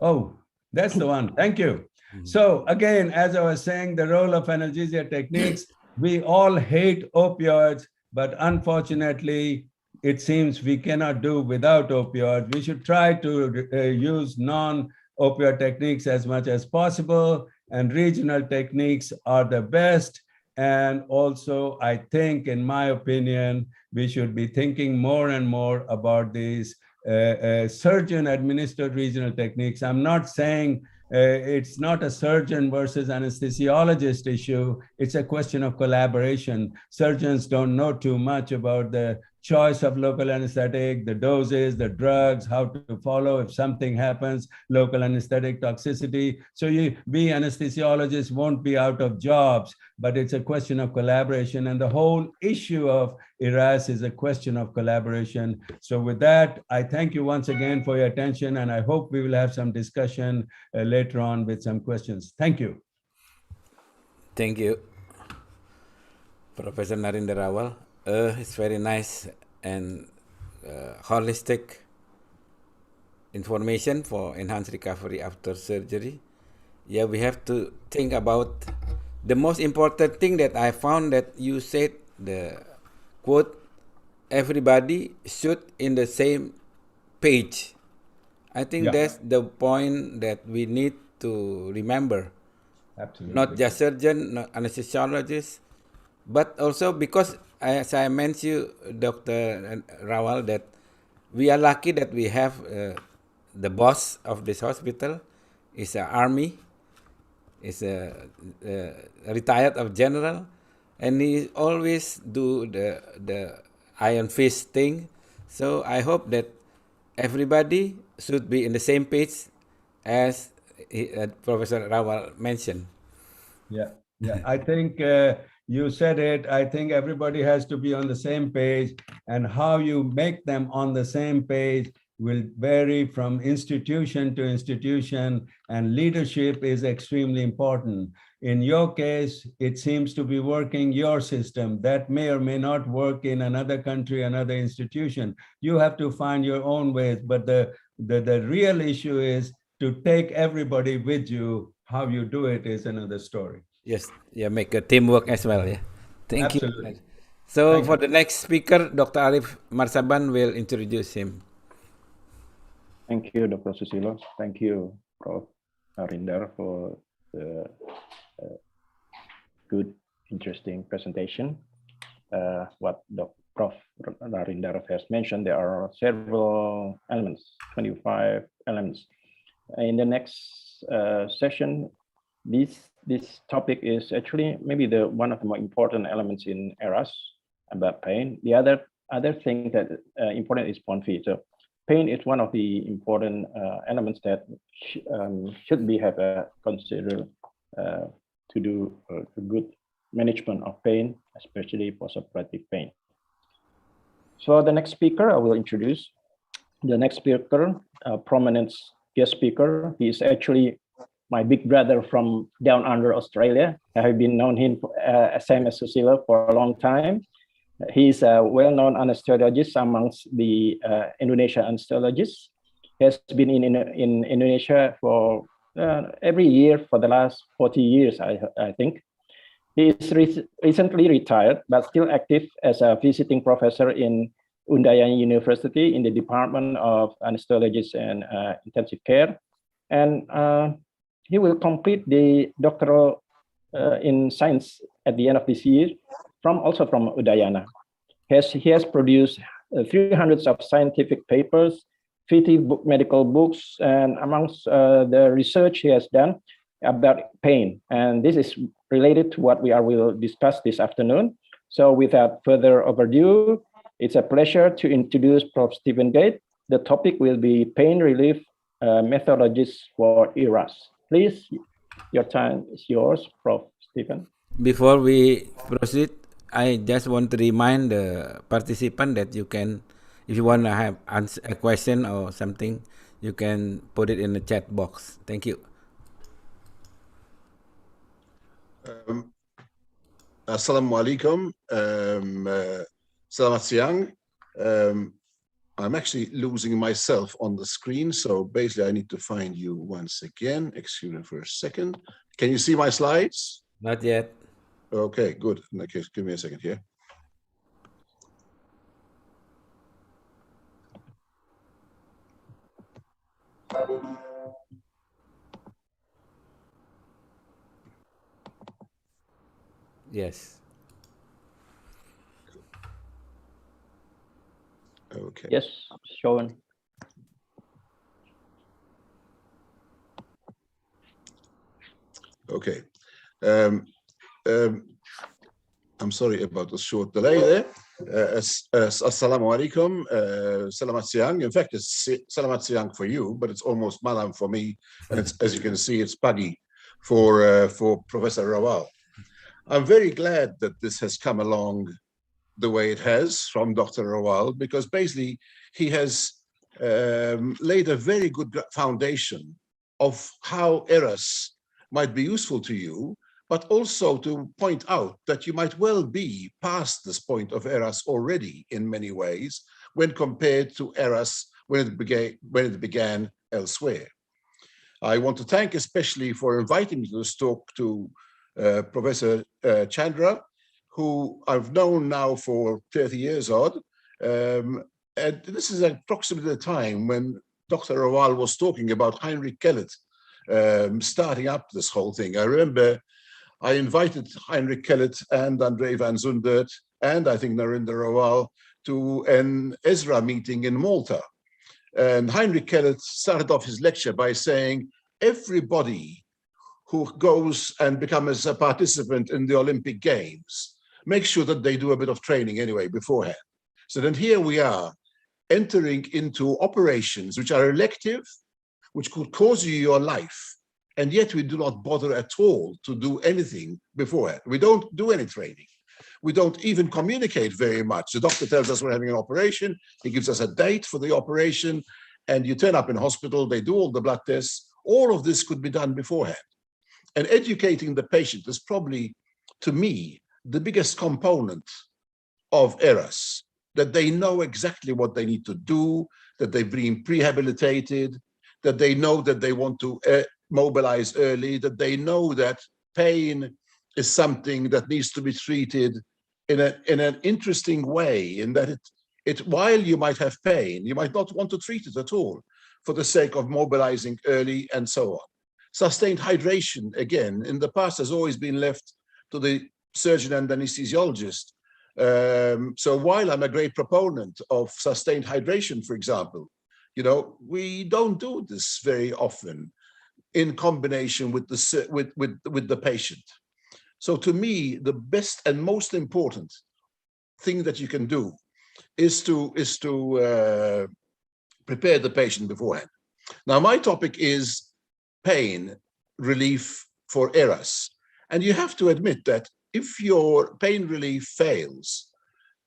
Oh, that's the one. Thank you. So again, as I was saying, the role of analgesia techniques, we all hate opioids, but unfortunately, it seems we cannot do without opioids. We should try to use non-opioid techniques as much as possible, and regional techniques are the best. And also, I think, in my opinion, we should be thinking more and more about these surgeon-administered regional techniques. I'm not saying it's not a surgeon versus anesthesiologist issue. It's a question of collaboration. Surgeons don't know too much about the choice of local anesthetic, the doses, the drugs, how to follow if something happens, local anesthetic toxicity. So we anesthesiologists won't be out of jobs, but it's a question of collaboration. And the whole issue of Eras is a question of collaboration. So with that, I thank you once again for your attention, and I hope we will have some discussion later on with some questions. Thank you. Thank you, Professor Narendra. It's very nice and holistic information for enhanced recovery after surgery. Yeah, we have to think about the most important thing that I found that you said, the quote, everybody should in the same page. I think Yeah. that's the point that we need to remember. Absolutely. Not just surgeon, not anesthesiologist, but also because, as I mentioned, Dr. Rawal, that we are lucky that we have the boss of this hospital is an army, is a retired of general, and he always do the iron fist thing. So I hope that everybody should be in the same page as Professor Rawal mentioned. Yeah, yeah. I think you said it. I think everybody has to be on the same page, and how you make them on the same page will vary from institution to institution, and leadership is extremely important. In your case, it seems to be working your system. That may or may not work in another country, another institution. You have to find your own ways, but the real issue is to take everybody with you. How you do it is another story. Yes, yeah, make a teamwork as well. Yeah, thank Absolutely. you. So Thank for you. the next speaker, Dr. Arif Marsaban will introduce him. Thank you, Dr. Susilo. Thank you, Prof. Narendra, for the good, interesting presentation. What Prof. Narendra has mentioned, there are several elements, 25 elements. In the next session, this topic is actually maybe one of the more important elements in Eras about pain. The other thing that important is PONFI. So pain is one of the important elements that should be have a consider to do a good management of pain, especially post-operative pain. So the next speaker I will introduce. The next speaker, prominent guest speaker. He is actually my big brother from down under Australia. I have been known him same as Susilo for a long time. He's a well-known anesthesiologist amongst the Indonesian anesthesiologists. He has been in Indonesia for every year for the last 40 years, I think. He is recently retired, but still active as a visiting professor in Udayana University in the Department of Anesthesiology and Intensive Care. And he will complete the doctoral in science at the end of this year, also from Udayana. He has produced 300 of scientific papers, 50 medical books, and amongst the research he has done about pain. And this is related to what we will discuss this afternoon. So without further ado, it's a pleasure to introduce Prof. Stephen Gate. The topic will be pain relief methodologies for Eras. Please, your time is yours, Prof. Stephen. Before we proceed, I just want to remind the participant that you can, if you want to have a question or something, you can put it in the chat box. Thank you. Assalamualaikum. Selamat siang. I'm actually losing myself on the screen, so basically I need to find you once again. Excuse me for a second. Can you see my slides? Not yet. Okay, good. In that case, give me a second here. Yes. Okay. Yes, Sean. Okay. I'm sorry about the short delay there. Assalamu alaikum. Selamat siang. In fact, it's selamat siang for you, but it's almost malam for me. And it's, as you can see, it's pagi for Professor Rawal. I'm very glad that this has come along the way it has from Dr. Rawal, because basically he has laid a very good foundation of how Eras might be useful to you, but also to point out that you might well be past this point of Eras already in many ways when compared to Eras when it began elsewhere. I want to thank especially for inviting me to this talk to Professor Chandra, who I've known now for 30 years odd. And this is approximately the time when Dr. Rawal was talking about Heinrich Kellett starting up this whole thing. I remember I invited Heinrich Kellett and Andre van Zundert and I think Narendra Rawal to an Ezra meeting in Malta. And Heinrich Kellett started off his lecture by saying, everybody who goes and becomes a participant in the Olympic Games, make sure that they do a bit of training anyway beforehand. So then here we are entering into operations which are elective, which could cause you your life. And yet we do not bother at all to do anything beforehand. We don't do any training. We don't even communicate very much. The doctor tells us we're having an operation. He gives us a date for the operation. And you turn up in hospital, they do all the blood tests. All of this could be done beforehand. And educating the patient is probably, to me, the biggest component of Eras, that they know exactly what they need to do, that they've been prehabilitated, that they know that they want to mobilize early, that they know that pain is something that needs to be treated in an interesting way, in that while you might have pain, you might not want to treat it at all for the sake of mobilizing early and so on. Sustained hydration, again, in the past has always been left to the surgeon and anesthesiologist. So while I'm a great proponent of sustained hydration, for example, we don't do this very often in combination with the patient. So to me, the best and most important thing that you can do is to prepare the patient beforehand. Now, my topic is pain relief for Eras. And you have to admit that if your pain relief fails,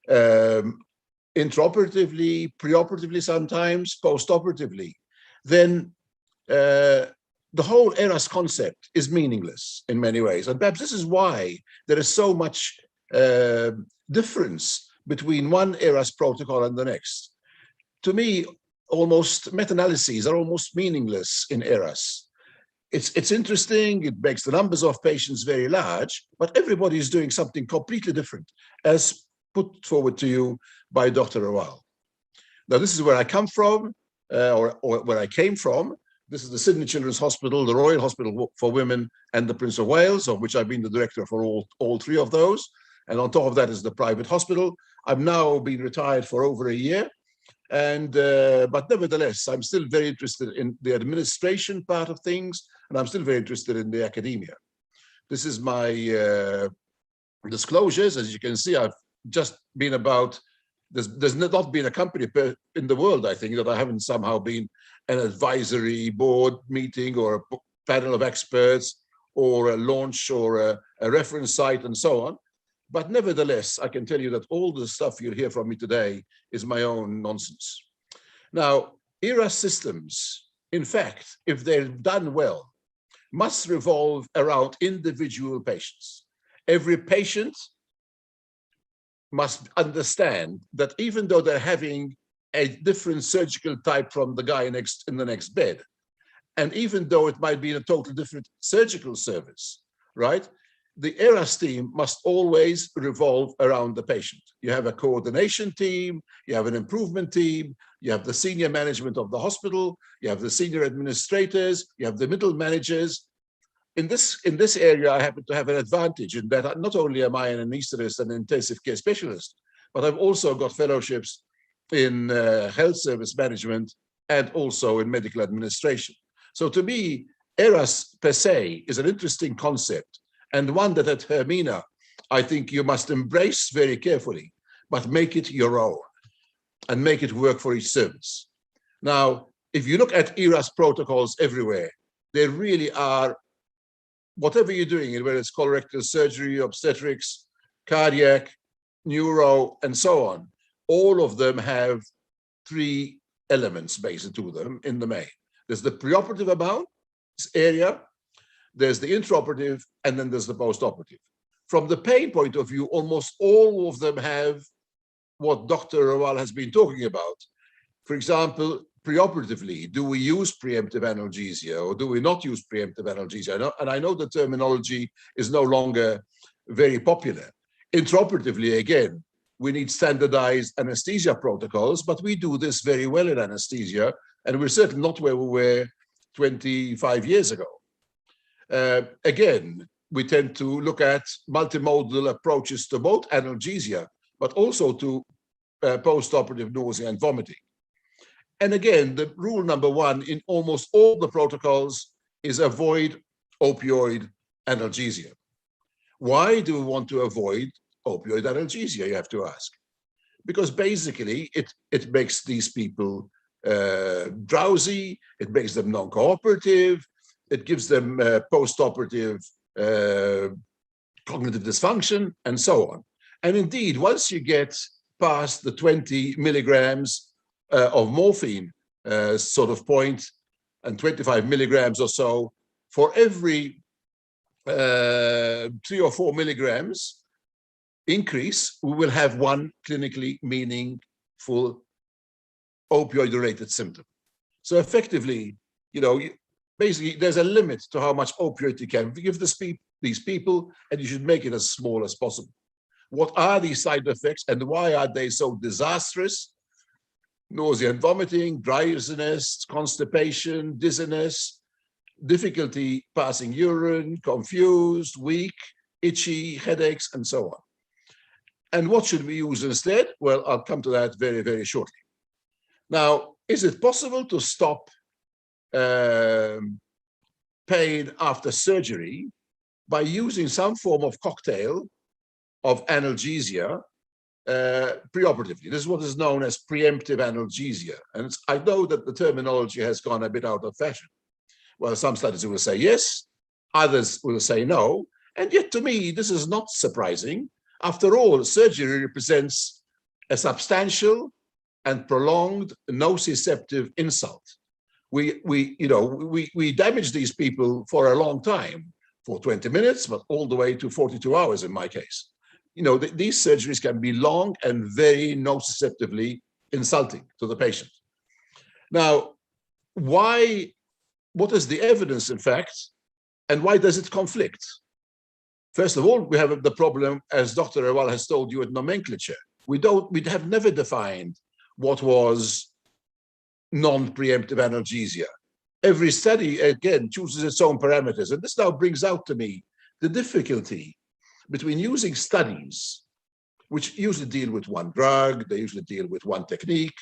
intraoperatively, preoperatively sometimes, postoperatively, then the whole Eras concept is meaningless in many ways. And perhaps this is why there is so much difference between one Eras protocol and the next. To me, almost meta-analyses are almost meaningless in Eras. It's interesting, it makes the numbers of patients very large, but everybody is doing something completely different, as put forward to you by Dr. Rawal. Now, this is where I come from, or where I came from. This is the Sydney Children's Hospital, the Royal Hospital for Women, and the Prince of Wales, of which I've been the director for all three of those. And on top of that is the private hospital. I've now been retired for over a year. But nevertheless, I'm still very interested in the administration part of things, and I'm still very interested in the academia. This is my disclosures. As you can see, I've just been about, there's not been a company in the world, I think, that I haven't somehow been an advisory board meeting or a panel of experts or a launch or a reference site and so on. But nevertheless, I can tell you that all the stuff you'll hear from me today is my own nonsense. Now, Eras systems, in fact, if they're done well, must revolve around individual patients. Every patient must understand that even though they're having a different surgical type from the guy in the next bed, and even though it might be in a totally different surgical service, right? The Eras team must always revolve around the patient. You have a coordination team, you have an improvement team, you have the senior management of the hospital, you have the senior administrators, you have the middle managers. In this area, I happen to have an advantage in that not only am I an anesthetist and intensive care specialist, but I've also got fellowships in health service management and also in medical administration. So to me, Eras per se is an interesting concept, and one that at Hermina, I think you must embrace very carefully, but make it your own and make it work for each service. Now, if you look at Eras protocols everywhere, they really are, whatever you're doing, whether it's colorectal surgery, obstetrics, cardiac, neuro, and so on, all of them have three elements based to them in the main. There's the preoperative area, There's the intraoperative, and then there's the post-operative. From the pain point of view, almost all of them have what Dr. Rawal has been talking about. For example, preoperatively, do we use preemptive analgesia or do we not use preemptive analgesia? And I know the terminology is no longer very popular. Intraoperatively, again, we need standardized anesthesia protocols, but we do this very well in anesthesia, and we're certainly not where we were 25 years ago. Again, we tend to look at multimodal approaches to both analgesia, but also to post-operative nausea and vomiting. And again, the rule number one in almost all the protocols is avoid opioid analgesia. Why do we want to avoid opioid analgesia, you have to ask? Because basically it makes these people drowsy, it makes them non-cooperative, it gives them post-operative cognitive dysfunction, and so on. And indeed, once you get past the 20 milligrams of morphine sort of point, and 25 milligrams or so, for every 3 or 4 milligrams increase, we will have one clinically meaningful opioid-related symptom. So effectively, basically there's a limit to how much opioid you can give these people, and you should make it as small as possible. What are these side effects and why are they so disastrous? Nausea and vomiting, drowsiness, constipation, dizziness, difficulty passing urine, confused, weak, itchy, headaches, and so on. And what should we use instead? Well, I'll come to that very, very shortly. Now, is it possible to stop pain after surgery by using some form of cocktail of analgesia preoperatively? This is what is known as preemptive analgesia. And I know that the terminology has gone a bit out of fashion. Well, some studies will say yes, others will say no. And yet to me, this is not surprising. After all, surgery represents a substantial and prolonged nociceptive insult. We damage these people for a long time, for 20 minutes, but all the way to 42 hours in my case. These surgeries can be long and very nociceptively insulting to the patient. Now, what is the evidence, in fact, and why does it conflict? First of all, we have the problem, as Dr. Rawal has told you, at nomenclature. We have never defined what was non-preemptive analgesia. Every study, again, chooses its own parameters. And this now brings out to me the difficulty between using studies, which usually deal with one drug, they usually deal with one technique,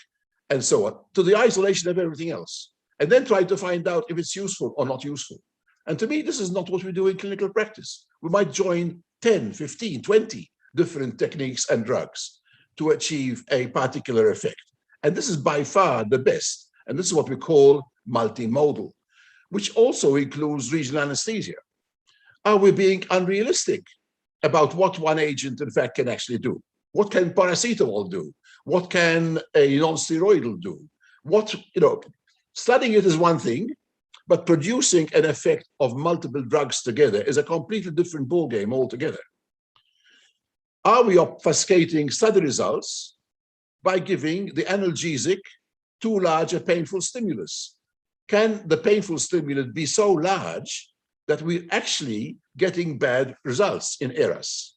and so on, to the isolation of everything else, and then try to find out if it's useful or not useful. And to me, this is not what we do in clinical practice. We might join 10, 15, 20 different techniques and drugs to achieve a particular effect. And this is by far the best. And this is what we call multimodal, which also includes regional anesthesia. Are we being unrealistic about what one agent, in fact, can actually do? What can paracetamol do? What can a non-steroidal do? Studying it is one thing, but producing an effect of multiple drugs together is a completely different ballgame altogether. Are we obfuscating study results by giving the analgesic too large a painful stimulus? Can the painful stimulus be so large that we're actually getting bad results in Eras?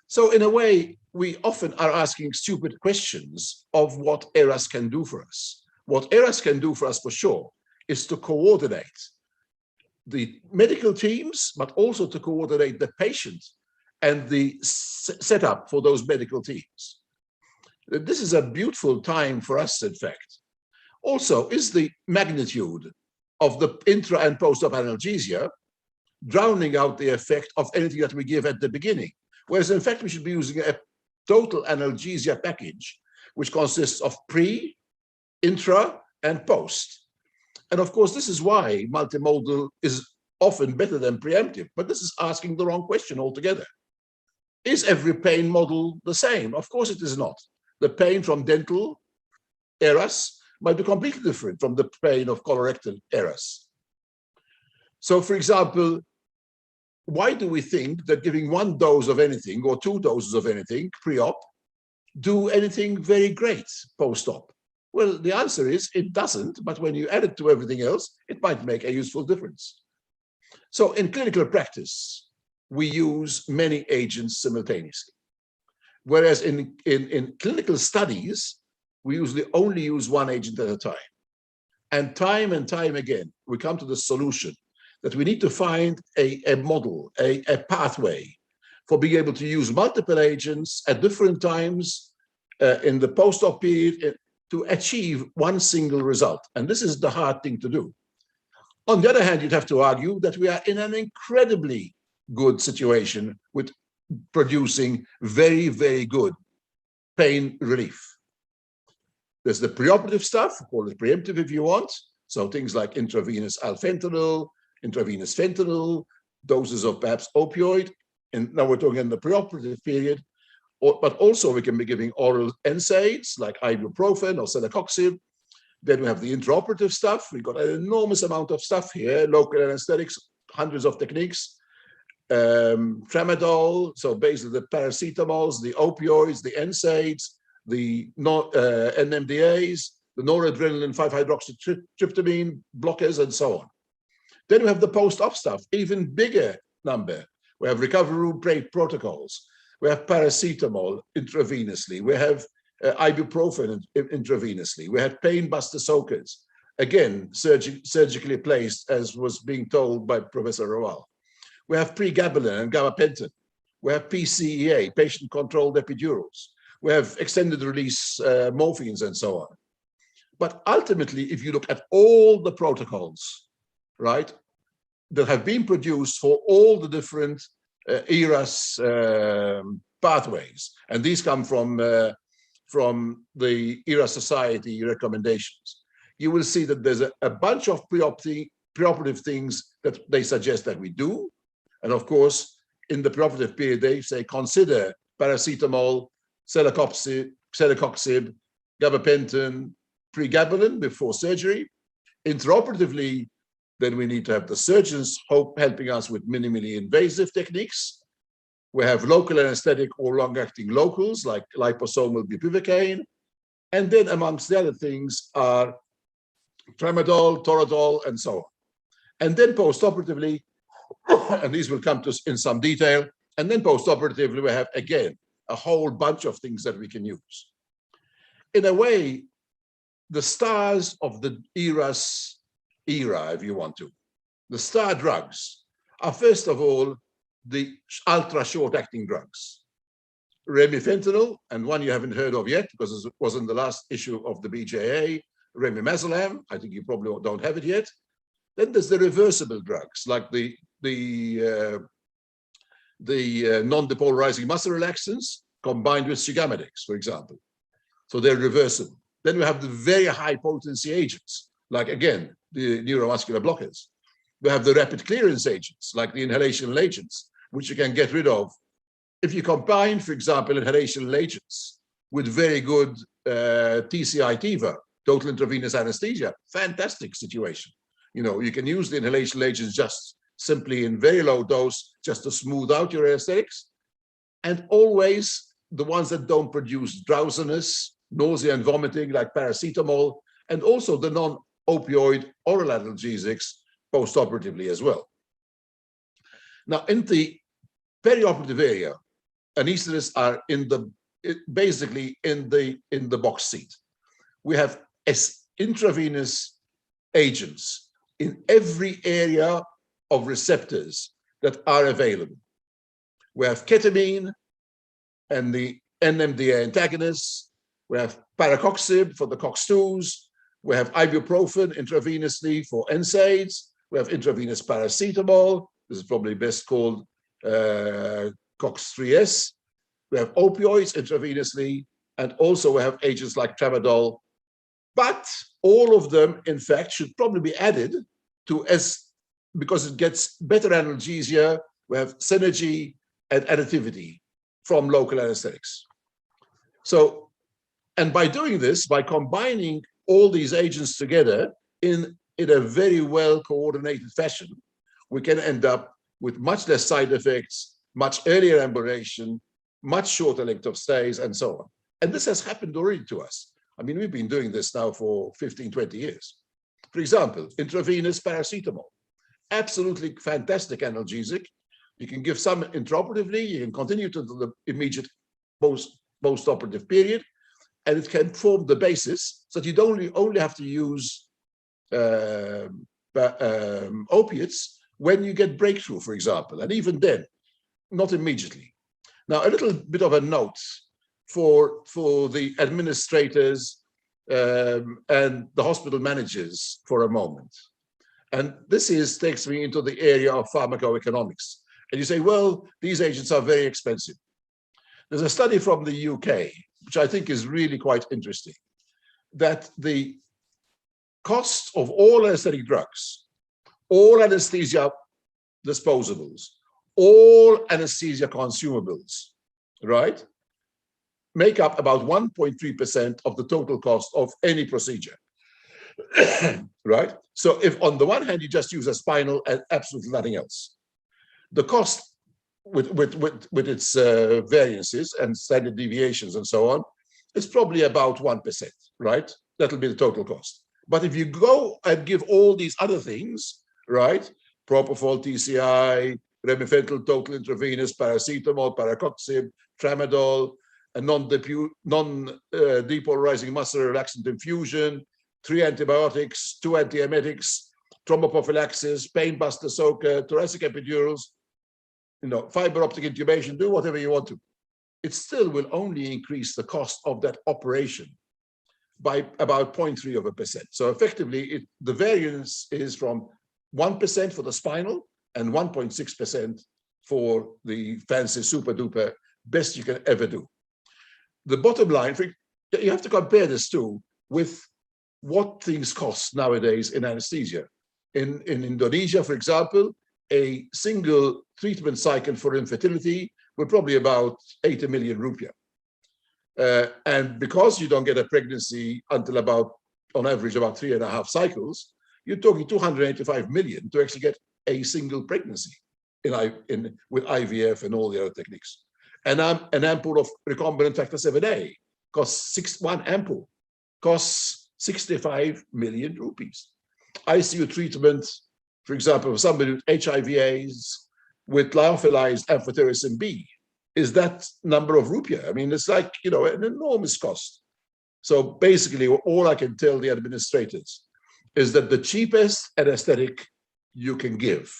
So in a way, we often are asking stupid questions of what Eras can do for us. What Eras can do for us for sure is to coordinate the medical teams, but also to coordinate the patient and the setup for those medical teams. This is a beautiful time for us, in fact. Also, is the magnitude of the intra and post-op analgesia drowning out the effect of anything that we give at the beginning? Whereas, in fact, we should be using a total analgesia package, which consists of pre, intra, and post. And of course, this is why multimodal is often better than preemptive, but this is asking the wrong question altogether. Is every pain model the same? Of course it is not. The pain from dental Eras might be completely different from the pain of colorectal Eras. So, for example, why do we think that giving 1 dose of anything or 2 doses of anything pre-op do anything very great post-op? Well, the answer is it doesn't, but when you add it to everything else, it might make a useful difference. So in clinical practice, we use many agents simultaneously. Whereas in clinical studies, we usually only use 1 agent at a time. And time again, we come to the solution that we need to find a model, a pathway for being able to use multiple agents at different times in the post-op period to achieve 1 single result. And this is the hard thing to do. On the other hand, you'd have to argue that we are in an incredibly good situation with producing very, very good pain relief. There's the preoperative stuff, call it preemptive if you want. So things like intravenous alfentanil, intravenous fentanyl, doses of perhaps opioid. And now we're talking in the preoperative period. But also we can be giving oral NSAIDs like ibuprofen or celecoxib. Then we have the intraoperative stuff. We've got an enormous amount of stuff here, local anesthetics, hundreds of techniques. Tramadol, so basically the paracetamols, the opioids, the NSAIDs, the NMDAs, the noradrenaline 5-hydroxytryptamine blockers, and so on. Then we have the post-op stuff, even bigger number. We have recoverable protocols. We have paracetamol intravenously. We have ibuprofen intravenously. We have pain buster soakers, again, surgically placed, as was being told by Professor Rawal. We have pregabalin and gabapentin. We have PCEA, patient-controlled epidurals. We have extended release morphines and so on. But ultimately, if you look at all the protocols, right, that have been produced for all the different Eras pathways, and these come from the Eras Society recommendations, you will see that there's a bunch of preoperative things that they suggest that we do. And of course, in the preoperative period, they say consider paracetamol, celecoxib, gabapentin, pregabalin before surgery. Intraoperatively, then we need to have the surgeons helping us with minimally invasive techniques. We have local anesthetic or long-acting locals like liposomal bupivacaine. And then amongst the other things are tramadol, toradol, and so on. And then post-operatively, and these will come to us in some detail, and then post-operatively we have, again, a whole bunch of things that we can use. In a way, the stars of the Eras era, if you want to, the star drugs are, first of all, the ultra short-acting drugs. Remifentanil, and one you haven't heard of yet because it was in the last issue of the BJA, remimazolam. I think you probably don't have it yet. Then there's the reversible drugs like the non-depolarizing muscle relaxants combined with cigamidix, for example. So they're reversible. Then we have the very high potency agents, like again, the neuromuscular blockers. We have the rapid clearance agents, like the inhalational agents, which you can get rid of. If you combine, for example, inhalational agents with very good TCI-TIVA, total intravenous anesthesia, fantastic situation. You know, you can use the inhalational agents just simply in very low dose, just to smooth out your anesthetics. And always the ones that don't produce drowsiness, nausea and vomiting, like paracetamol, and also the non-opioid oral analgesics post-operatively as well. Now, in the perioperative area, anesthetists are basically in the box seat. We have intravenous agents in every area of receptors that are available. We have ketamine and the NMDA antagonists. We have paracoxib for the COX-2s. We have ibuprofen intravenously for NSAIDs. We have intravenous paracetamol. This is probably best called COX-3S. We have opioids intravenously, and also we have agents like tramadol. But all of them, in fact, should probably be added to because it gets better analgesia. We have synergy and additivity from local anesthetics. So, and by doing this, by combining all these agents together in a very well coordinated fashion, we can end up with much less side effects, much earlier ambulation, much shorter length of stays, and so on. And this has happened already to us. I mean, we've been doing this now for 15, 20 years. For example, intravenous paracetamol, absolutely fantastic analgesic. You can give some intraoperatively, you can continue to the immediate post-operative period, and it can form the basis so that you don't only have to use opiates when you get breakthrough, for example, and even then, not immediately. Now, a little bit of a note for the administrators and the hospital managers for a moment. And this takes me into the area of pharmacoeconomics. And you say, well, these agents are very expensive. There's a study from the UK, which I think is really quite interesting, that the cost of all anesthetic drugs, all anesthesia disposables, all anesthesia consumables, right, make up about 1.3% of the total cost of any procedure, right? So if on the one hand, you just use a spinal and absolutely nothing else, the cost with its variances and standard deviations and so on, it's probably about 1%, right? That'll be the total cost. But if you go and give all these other things, right, propofol, TCI, remifentanil, total intravenous, paracetamol, paracoxib, tramadol, a non-depolarizing muscle relaxant infusion, 3 antibiotics, 2 antiemetics, thromboprophylaxis, pain buster soaker, thoracic epidurals, fiber optic intubation, do whatever you want to. It still will only increase the cost of that operation by about 0.3%. So effectively, the variance is from 1% for the spinal and 1.6% for the fancy super duper best you can ever do. The bottom line, you have to compare this too with what things cost nowadays in anesthesia. In Indonesia, for example, a single treatment cycle for infertility will probably about 80 million rupiah. And because you don't get a pregnancy until about, on average, about 3.5 cycles, you're talking 285 million to actually get a single pregnancy with IVF and all the other techniques. And an ampoule of recombinant factor 7A costs one ampoule costs 65 million rupees. ICU treatment, for example, for somebody with HIV/AIDS with lyophilized amphotericin B, is that number of rupiah. I mean, it's like, an enormous cost. So basically, all I can tell the administrators is that the cheapest anesthetic you can give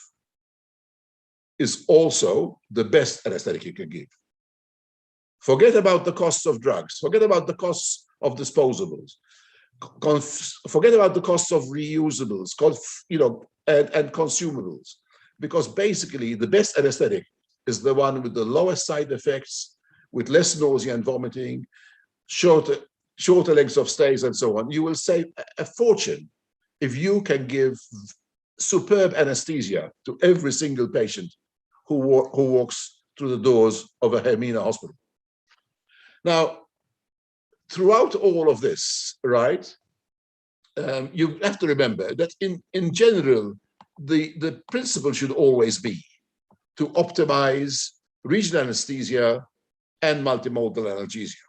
is also the best anesthetic you can give. Forget about the costs of drugs. Forget about the costs of disposables. Forget about the costs of reusables, and consumables, because basically the best anesthetic is the one with the lowest side effects, with less nausea and vomiting, shorter lengths of stays, and so on. You will save a fortune if you can give superb anesthesia to every single patient who walks through the doors of a Hermina hospital. Now, throughout all of this, right, you have to remember that in general, the principle should always be to optimize regional anesthesia and multimodal analgesia.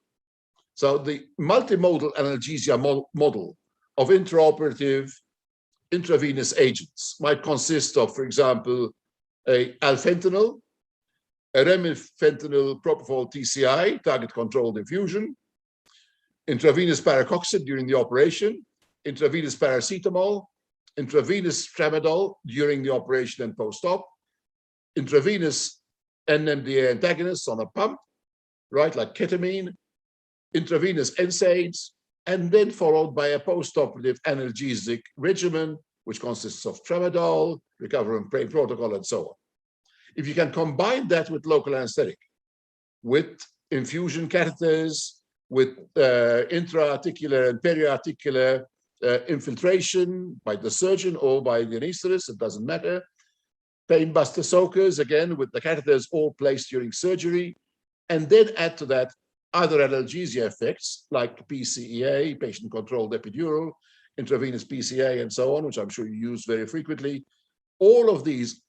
So the multimodal analgesia model of intraoperative intravenous agents might consist of, for example, a alfentanil, a remifentanil propofol TCI, target controlled infusion, intravenous paracoxib during the operation, intravenous paracetamol, intravenous tramadol during the operation and post-op, intravenous NMDA antagonists on a pump, right, like ketamine, intravenous NSAIDs, and then followed by a post-operative analgesic regimen, which consists of tramadol, Recoverable Pain protocol, and so on. If you can combine that with local anesthetic, with infusion catheters, with intra-articular and peri-articular infiltration by the surgeon or by the anesthetist, it doesn't matter. Pain buster soakers, again, with the catheters all placed during surgery, and then add to that other analgesia effects like PCEA, patient-controlled epidural, intravenous PCA, and so on, which I'm sure you use very frequently. All of these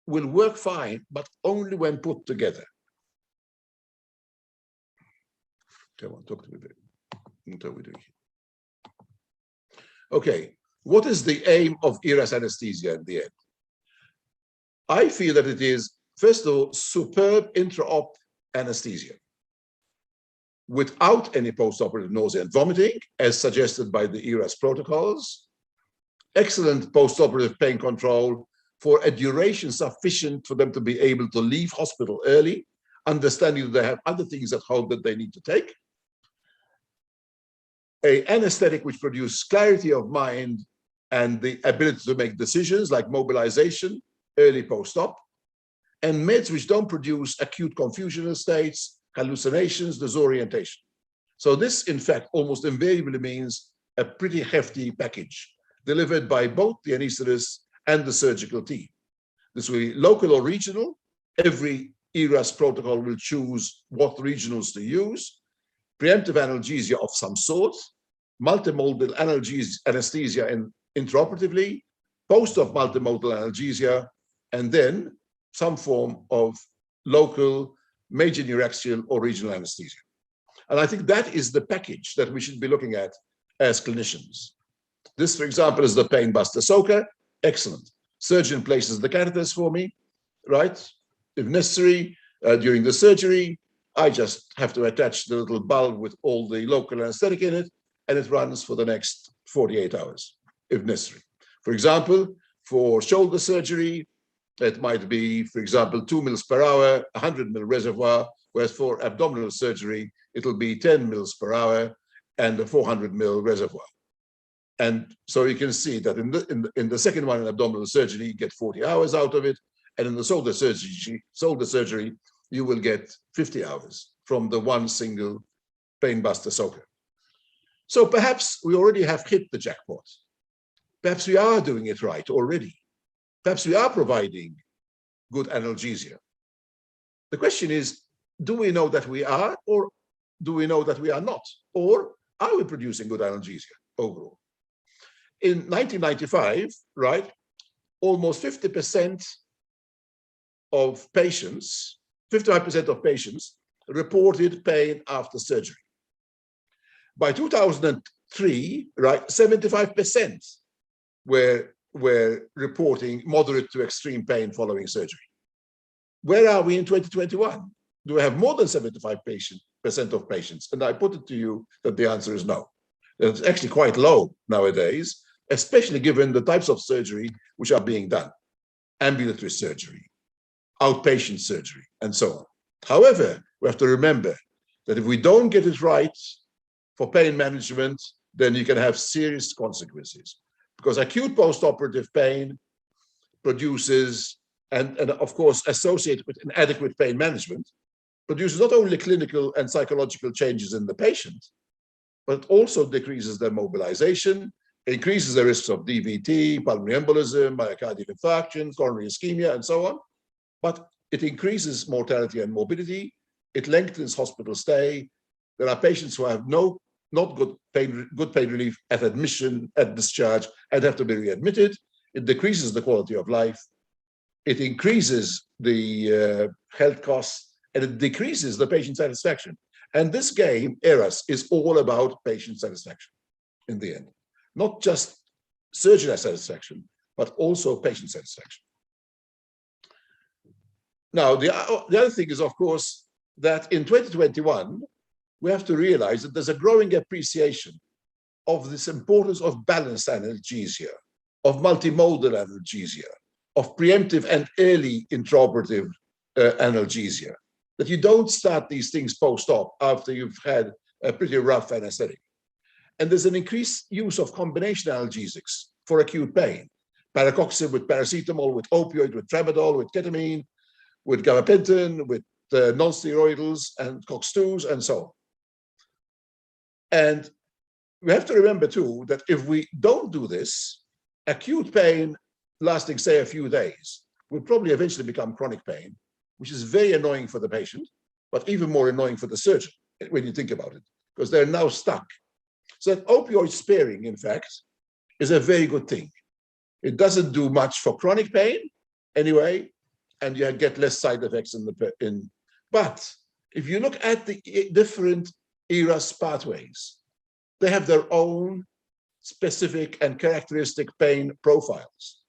will work fine, but only when put together. Come on, talk to me, baby. What are we doing here? Okay, what is the aim of Eras anesthesia in the end? I feel that it is, first of all, superb intra-op anesthesia without any post-operative nausea and vomiting, as suggested by the Eras protocols, excellent post-operative pain control for a duration sufficient for them to be able to leave hospital early, understanding that they have other things at home that they need to take, an anesthetic which produces clarity of mind and the ability to make decisions like mobilization, early post-op, and meds which don't produce acute confusional states, hallucinations, disorientation. So this, in fact, almost invariably means a pretty hefty package delivered by both the anesthetist and the surgical team. This will be local or regional. Every Eras protocol will choose what regionals to use. Preemptive analgesia of some sort, multimodal anesthesia intraoperatively, post-op multimodal analgesia, and then some form of local, major neuraxial or regional anesthesia. And I think that is the package that we should be looking at as clinicians. This, for example, is the pain buster soaker. Excellent. Surgeon places the catheters for me, right? If necessary, during the surgery, I just have to attach the little bulb with all the local anesthetic in it, and it runs for the next 48 hours, if necessary. For example, for shoulder surgery, it might be, for example, 2 mils per hour, 100 mil reservoir, whereas for abdominal surgery, it'll be 10 mils per hour and a 400 mil reservoir. And so you can see that in the second one, in abdominal surgery, you get 40 hours out of it. And in the shoulder surgery, you will get 50 hours from the one single pain buster soaker. So perhaps we already have hit the jackpot. Perhaps we are doing it right already. Perhaps we are providing good analgesia. The question is, do we know that we are, or do we know that we are not? Or are we producing good analgesia overall? In 1995, right, almost 50% of patients, 55% of patients reported pain after surgery. By 2003, right, 75% were reporting moderate to extreme pain following surgery. Where are we in 2021? Do we have more than 75% of patients? And I put it to you that the answer is no. It's actually quite low nowadays, especially given the types of surgery which are being done. Ambulatory surgery, outpatient surgery, and so on. However, we have to remember that if we don't get it right for pain management, then you can have serious consequences. Because acute post-operative pain produces, and of course associated with inadequate pain management, produces not only clinical and psychological changes in the patient, but also decreases their mobilization, increases the risks of DVT, pulmonary embolism, myocardial infarction, coronary ischemia, and so on. But it increases mortality and morbidity. It lengthens hospital stay. There are patients who have not good pain relief at admission, at discharge, and have to be readmitted. It decreases the quality of life. It increases the health costs, and it decreases the patient satisfaction. And this game, Eras, is all about patient satisfaction in the end. Not just surgeon satisfaction, but also patient satisfaction. Now, the other thing is, of course, that in 2021, we have to realize that there's a growing appreciation of this importance of balanced analgesia, of multimodal analgesia, of preemptive and early intraoperative analgesia, that you don't start these things post-op after you've had a pretty rough anesthetic. And there's an increased use of combination analgesics for acute pain, paracoxib with paracetamol, with opioid, with tramadol, with ketamine, with gabapentin, with non-steroidals and COX-2s, and so on. And we have to remember too that if we don't do this, acute pain lasting, say, a few days will probably eventually become chronic pain, which is very annoying for the patient, but even more annoying for the surgeon when you think about it, because they're now stuck. So that opioid sparing, in fact, is a very good thing. It doesn't do much for chronic pain anyway, and you get less side effects but if you look at the different Eras pathways, they have their own specific and characteristic pain profiles.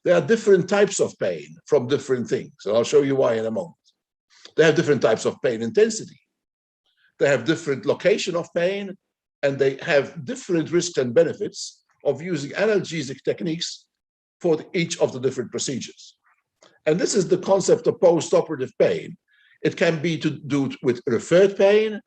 There are different types of pain from different things, and I'll show you why in a moment. They have different types of pain intensity. They have different location of pain, and they have different risks and benefits of using analgesic techniques for each of the different procedures. And this is the concept of post-operative pain. It can be to do with referred pain.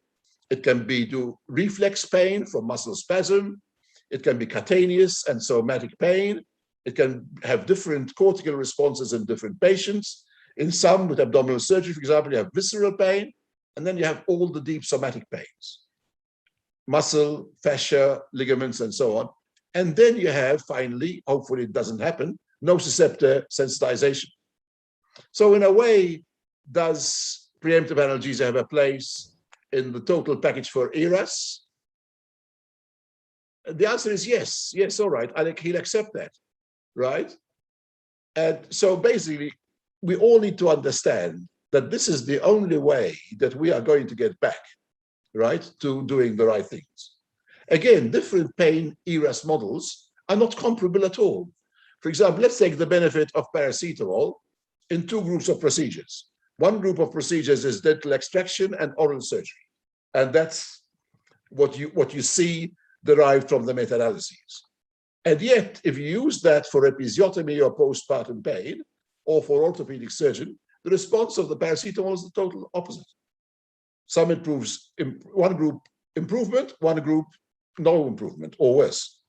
It can be to reflex pain from muscle spasm. It can be cutaneous and somatic pain. It can have different cortical responses in different patients. In some with abdominal surgery, for example, you have visceral pain, and then you have all the deep somatic pains, muscle, fascia, ligaments, and so on. And then you have, finally, hopefully it doesn't happen, nociceptor sensitization. So in a way, does preemptive analgesia have a place in the total package for Eras? The answer is yes. Yes, all right. He'll accept that, right? And so basically, we all need to understand that this is the only way that we are going to get back, right, to doing the right things. Again, different pain Eras models are not comparable at all. For example, let's take the benefit of paracetamol in two groups of procedures. One group of procedures is dental extraction and oral surgery. And that's what you see derived from the meta-analyses. And yet, if you use that for episiotomy or postpartum pain, or for orthopedic surgeon, the response of the paracetamol is the total opposite. Some improves, one group improvement, one group no improvement or worse.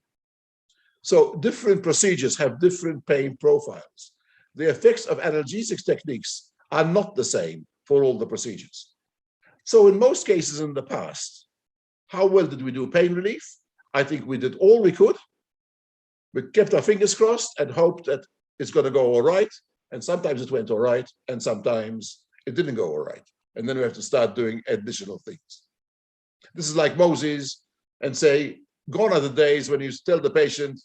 So different procedures have different pain profiles. The effects of analgesic techniques are not the same for all the procedures. So in most cases in the past, how well did we do pain relief? I think we did all we could. We kept our fingers crossed and hoped that it's going to go all right. And sometimes it went all right, and sometimes it didn't go all right. And then we have to start doing additional things. This is like Moses and say, gone are the days when you tell the patient,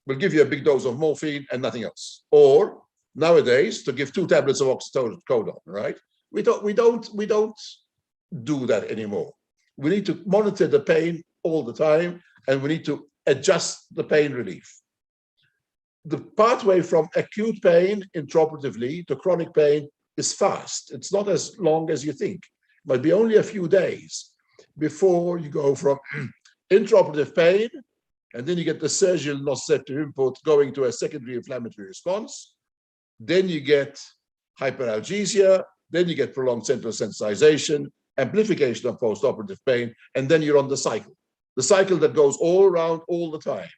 we'll give you a big dose of morphine and nothing else. Or nowadays, to give 2 tablets of oxycodone, right? We don't do that anymore. We need to monitor the pain all the time, and we need to adjust the pain relief. The pathway from acute pain intraoperatively to chronic pain is fast. It's not as long as you think. It might be only a few days before you go from intraoperative pain, and then you get the surgical nociceptor input going to a secondary inflammatory response. Then you get hyperalgesia, then you get prolonged central sensitization, amplification of postoperative pain, and then you're on the cycle that goes all around all the time,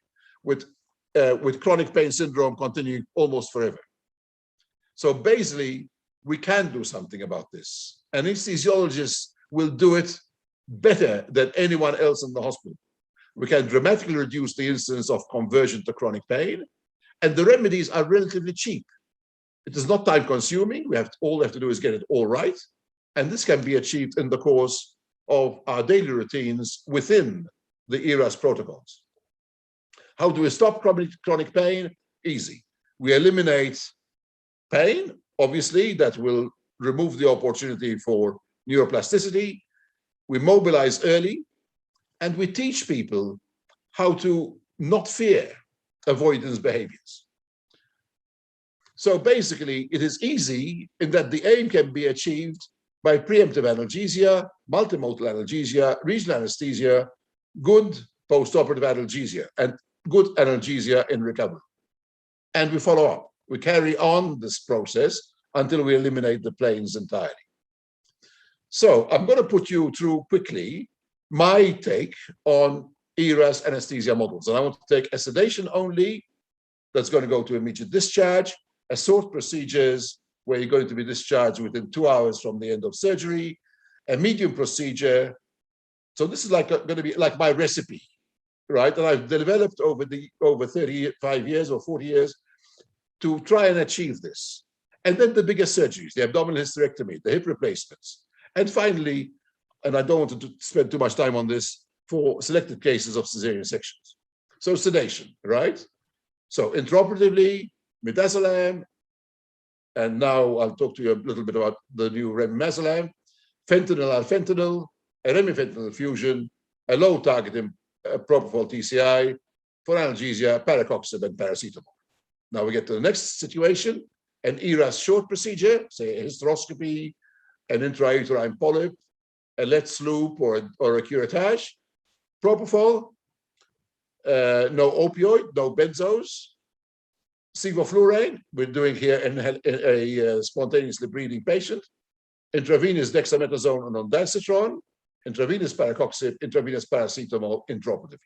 with chronic pain syndrome continuing almost forever. So basically, we can do something about this. Anesthesiologists will do it better than anyone else in the hospital. We can dramatically reduce the incidence of conversion to chronic pain, and the remedies are relatively cheap. It is not time-consuming. All we have to do is get it all right, and this can be achieved in the course of our daily routines within the Eras protocols. How do we stop chronic pain? Easy. We eliminate pain, obviously, that will remove the opportunity for neuroplasticity. We mobilize early, and we teach people how to not fear avoidance behaviors. So basically, it is easy in that the aim can be achieved by preemptive analgesia, multimodal analgesia, regional anesthesia, good post-operative analgesia, and good analgesia in recovery. And we follow up. We carry on this process until we eliminate the planes entirely. So I'm going to put you through quickly my take on Eras anesthesia models. And I want to take a sedation only, that's going to go to immediate discharge, a short procedures where you're going to be discharged within 2 hours from the end of surgery, a medium procedure. So this is going to be like my recipe, right? And I've developed over 35 years or 40 years to try and achieve this. And then the bigger surgeries, the abdominal hysterectomy, the hip replacements. And finally, and I don't want to spend too much time on this, for selected cases of cesarean sections. So sedation, right? So intraoperatively, midazolam, and now I'll talk to you a little bit about the new remimazolam, fentanyl, alfentanil, a remifentanil fusion, a low target propofol TCI for analgesia, paracoxib, and paracetamol. Now we get to the next situation, an Eras short procedure, say a hysteroscopy, an intrauterine polyp, a Let's loop or a curettage, propofol, no opioid, no benzos, sevoflurane, we're doing here in a spontaneously breathing patient, intravenous dexamethasone and ondansetron, intravenous paracoxib, intravenous paracetamol intraoperatively.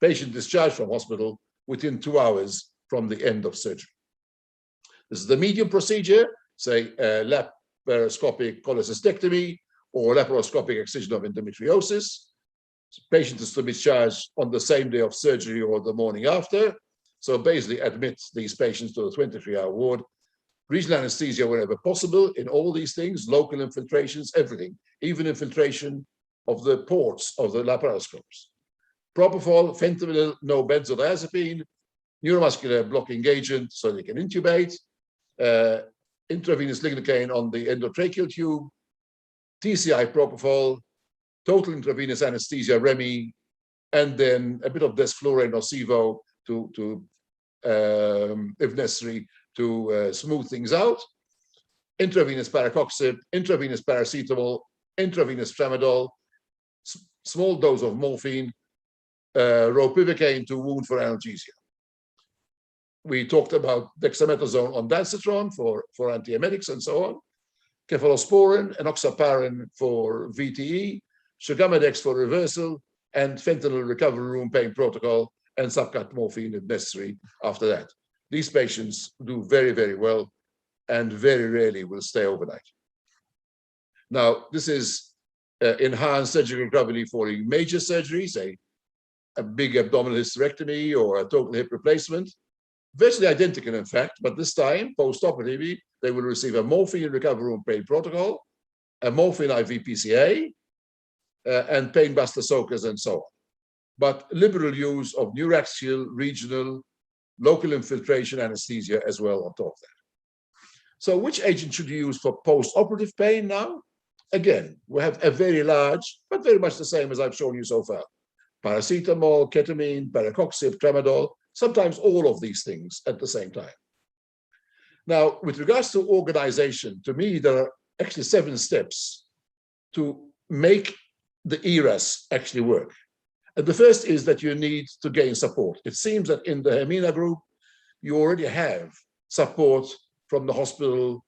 Patient discharged from hospital within 2 hours from the end of surgery. This is the medium procedure, say laparoscopic cholecystectomy or laparoscopic excision of endometriosis. Patient is to be discharged on the same day of surgery or the morning after. So basically admit these patients to a 23-hour ward. Regional anesthesia wherever possible in all these things, local infiltrations, everything, even infiltration of the ports of the laparoscopes. Propofol, fentanyl, no benzodiazepine, neuromuscular blocking agent so they can intubate, intravenous lignocaine on the endotracheal tube, TCI propofol, total intravenous anesthesia, REMI, and then a bit of desflurane or Sevo to if necessary, to smooth things out. Intravenous paracoxib, intravenous paracetamol, intravenous tramadol, small dose of morphine, ropivacaine to wound for analgesia. We talked about dexamethasone ondansetron for antiemetics and so on, cephalosporin, enoxaparin for VTE, sugammadex for reversal, and fentanyl recovery room pain protocol, and subcut morphine if necessary after that. These patients do very, very well and very rarely will stay overnight. Now, this is enhanced surgical recovery for a major surgery, say a big abdominal hysterectomy or a total hip replacement. Virtually identical, in fact, but this time, post-operatively, they will receive a morphine recovery room pain protocol, a morphine IV PCA, and pain buster soakers and so on. But liberal use of neuraxial, regional, local infiltration anesthesia as well on top of that. So which agent should you use for post-operative pain now? Again, we have a very large, but very much the same as I've shown you so far. Paracetamol, ketamine, paracoxib, tramadol, sometimes all of these things at the same time. Now, with regards to organization, to me, there are actually 7 steps to make the Eras actually work. And the first is that you need to gain support. It seems that in the Hermina group, you already have support from the hospital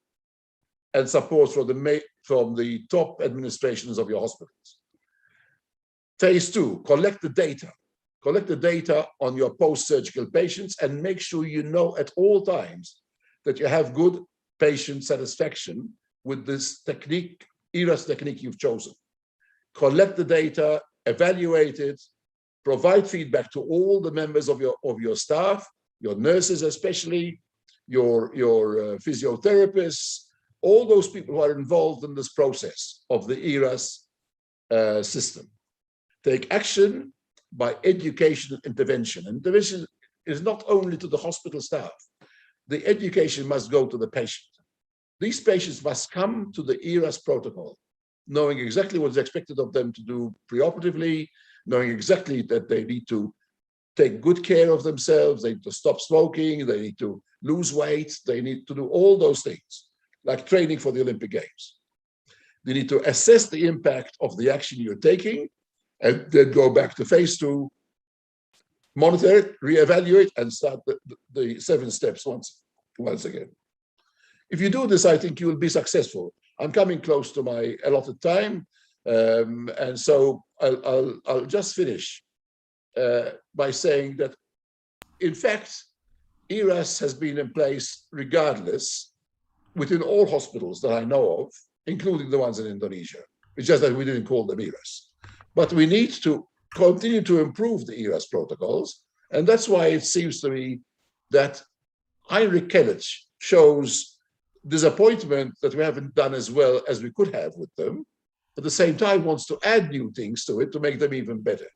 and support from the top administrations of your hospitals. Phase 2, collect the data. Collect the data on your post-surgical patients and make sure you know at all times that you have good patient satisfaction with this technique, Eras technique you've chosen. Collect the data, evaluate it, provide feedback to all the members of your staff, your nurses especially, your physiotherapists, all those people who are involved in this process of the Eras system. Take action by education and intervention. Intervention is not only to the hospital staff. The education must go to the patient. These patients must come to the Eras protocol, knowing exactly what is expected of them to do preoperatively, knowing exactly that they need to take good care of themselves, they need to stop smoking, they need to lose weight, they need to do all those things, like training for the Olympic Games. They need to assess the impact of the action you're taking, and then go back to phase 2, monitor it, reevaluate, and start the 7 steps once again. If you do this, I think you will be successful. I'm coming close to my allotted time, and so I'll just finish by saying that, in fact, Eras has been in place regardless within all hospitals that I know of, including the ones in Indonesia. It's just that we didn't call them Eras. But we need to continue to improve the Eras protocols, and that's why it seems to me that Heinrich Kellett shows disappointment that we haven't done as well as we could have with them. At the same time, wants to add new things to it to make them even better.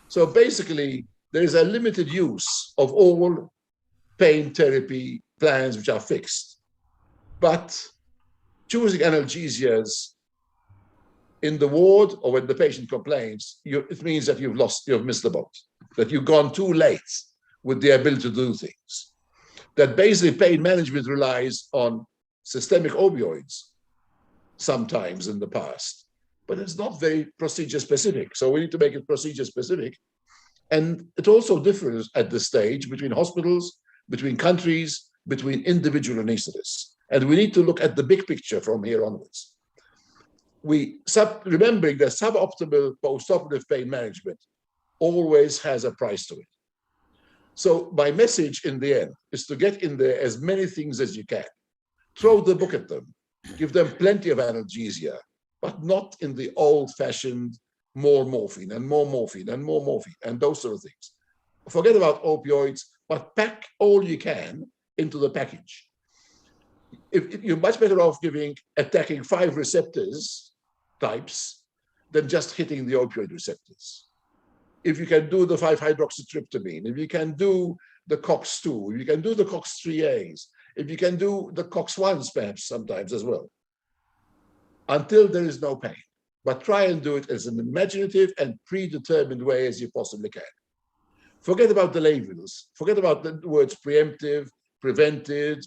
So basically, there is a limited use of all pain therapy plans which are fixed. But choosing analgesias in the ward or when the patient complains, it means that you've missed the boat, that you've gone too late with the ability to do things. That basically pain management relies on systemic opioids sometimes in the past, but it's not very procedure specific. So we need to make it procedure specific. And it also differs at this stage between hospitals, between countries, between individual anesthetists. And we need to look at the big picture from here onwards. Remembering that suboptimal post-operative pain management always has a price to it. So my message in the end is to get in there as many things as you can. Throw the book at them, give them plenty of analgesia, but not in the old-fashioned more morphine and more morphine and more morphine and those sort of things. Forget about opioids, but pack all you can into the package. If you're much better off attacking 5 receptors types than just hitting the opioid receptors. If you can do the 5-hydroxytryptamine, if you can do the COX-2, if you can do the COX-3As, if you can do the COX-1s perhaps sometimes as well, until there is no pain. But try and do it as an imaginative and predetermined way as you possibly can. Forget about the labels. Forget about the words preemptive, prevented,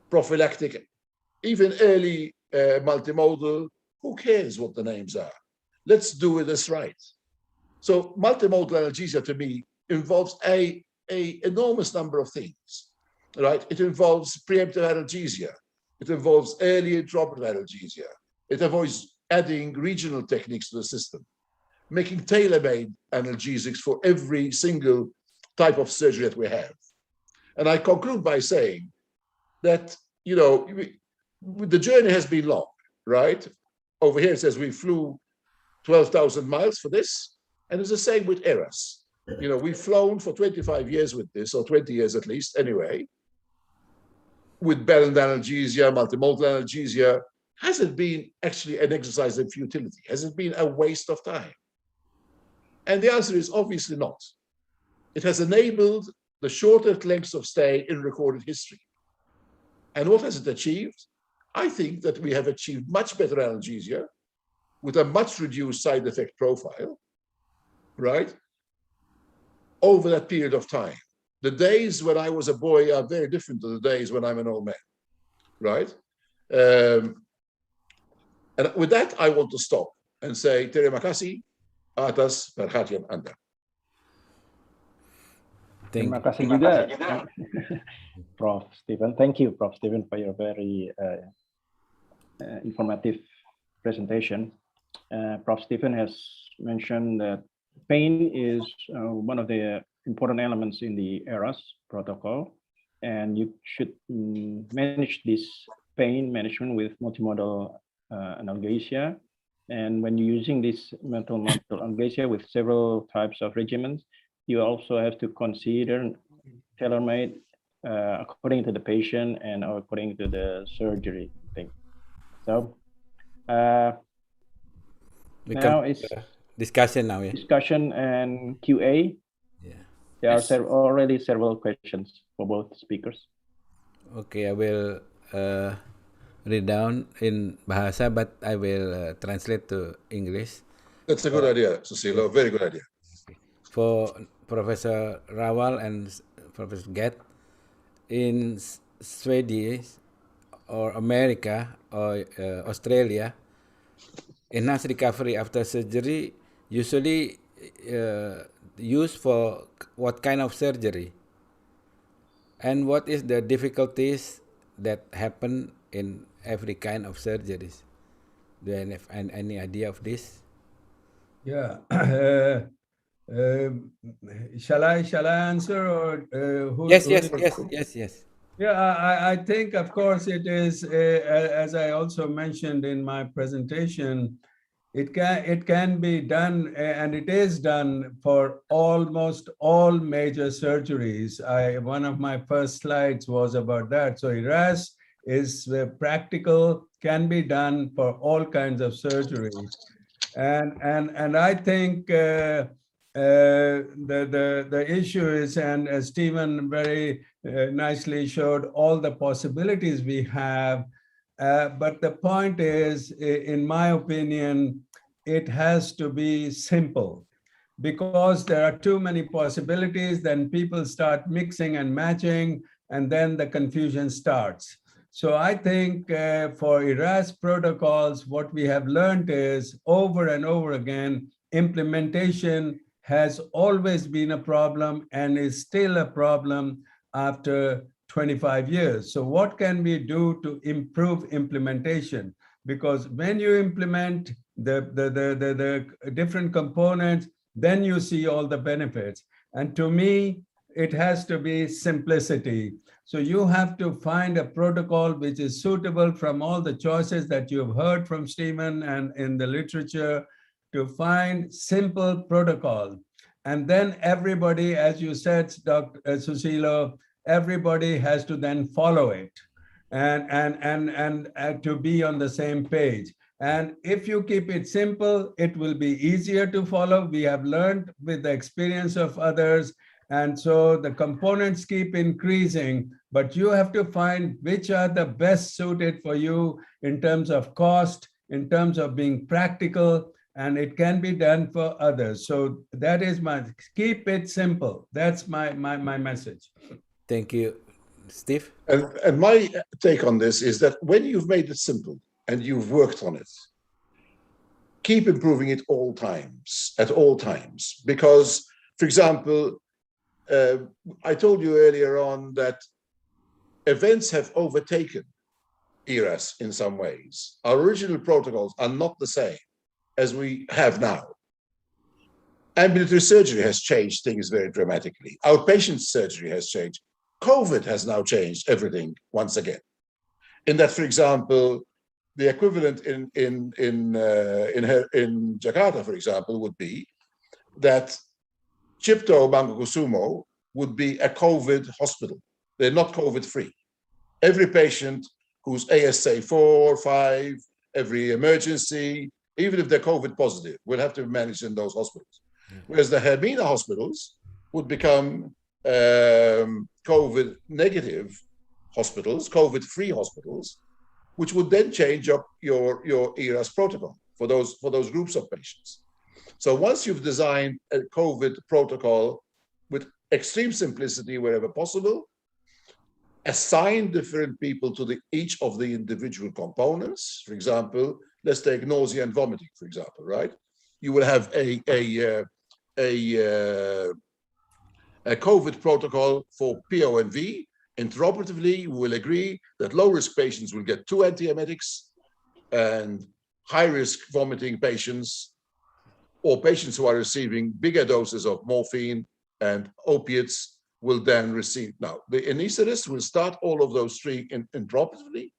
prophylactic, even early multimodal. Who cares what the names are? Let's do this right. So multimodal analgesia to me involves a enormous number of things, right? It involves preemptive analgesia. It involves early intraoperative analgesia. It involves adding regional techniques to the system, making tailor-made analgesics for every single type of surgery that we have. And I conclude by saying that, the journey has been long, right? Over here it says we flew 12,000 miles for this, and it's the same with Eras. We've flown for 25 years with this, or 20 years at least, anyway, with balanced analgesia, multimodal analgesia. Has it been actually an exercise in futility? Has it been a waste of time? And the answer is obviously not. It has enabled the shortest lengths of stay in recorded history. And what has it achieved? I think that we have achieved much better analgesia with a much reduced side effect profile, right? Over that period of time. The days when I was a boy are very different to the days when I'm an old man, right? And with that, I want to stop and say, terima kasih atas perhatian Anda. Terima kasih juga, Prof. Stephen. Thank you, Prof. Stephen, for your very informative presentation. Prof. Stephen has mentioned that pain is one of the important elements in the Eras protocol, and you should manage this pain management with multimodal analgesia. And when you're using this multimodal analgesia with several types of regimens, you also have to consider tailor-made according to the patient and according to the surgery thing. So now it's discussion now, yeah. Discussion and QA. Yeah. There are already several questions for both speakers. Okay, I will read down in Bahasa, but I will translate to English. That's a good idea, Susilo. Very good idea. For Professor Rawal and Professor Get, in Sweden or America or Australia, enhanced recovery after surgery usually used for what kind of surgery? And what is the difficulties that happen in every kind of surgeries? Do you have any idea of this? Yeah. Shall I answer, or Yes. Yeah, I think, of course, it is, as I also mentioned in my presentation, it can be done, and it is done for almost all major surgeries. One of my first slides was about that. So Eras is practical, can be done for all kinds of surgeries. And I think the issue is, and as Stephen very nicely showed all the possibilities we have. But the point is, in my opinion, it has to be simple. Because there are too many possibilities, then people start mixing and matching, and then the confusion starts. So I think for Eras protocols, what we have learned is over and over again, implementation has always been a problem and is still a problem after 25 years. So what can we do to improve implementation? Because when you implement the different components, then you see all the benefits. And to me, it has to be simplicity. So you have to find a protocol which is suitable from all the choices that you've heard from Stephen and in the literature, to find simple protocol. And then everybody, as you said, Dr. Susilo, everybody has to then follow it and to be on the same page. And if you keep it simple, it will be easier to follow. We have learned with the experience of others. And so the components keep increasing, but you have to find which are the best suited for you in terms of cost, in terms of being practical, and it can be done for others. So that is keep it simple. That's my message. Thank you, Steve. And my take on this is that when you've made it simple and you've worked on it, keep improving it at all times. Because, for example, I told you earlier on that events have overtaken Eras in some ways. Our original protocols are not the same as we have now. Ambulatory surgery has changed things very dramatically. Outpatient surgery has changed. COVID has now changed everything once again. In that, for example, the equivalent in Jakarta, for example, would be that Cipto Mangunkusumo would be a COVID hospital. They're not COVID-free. Every patient who's ASA 4, 5, every emergency, even if they're COVID positive, will have to be managed in those hospitals. Whereas the Hermina hospitals would become COVID negative hospitals, COVID free hospitals, which would then change up your Eras protocol for those groups of patients. So once you've designed a COVID protocol with extreme simplicity wherever possible, assign different people to each of the individual components. For example, let's take nausea and vomiting, for example, right? You will have a COVID protocol for PO and V. Intraoperatively, we will agree that low-risk patients will get 2 antiemetics, and high-risk vomiting patients or patients who are receiving bigger doses of morphine and opiates will then receive. Now, the anesthetist will start all of those 3 intraoperatively.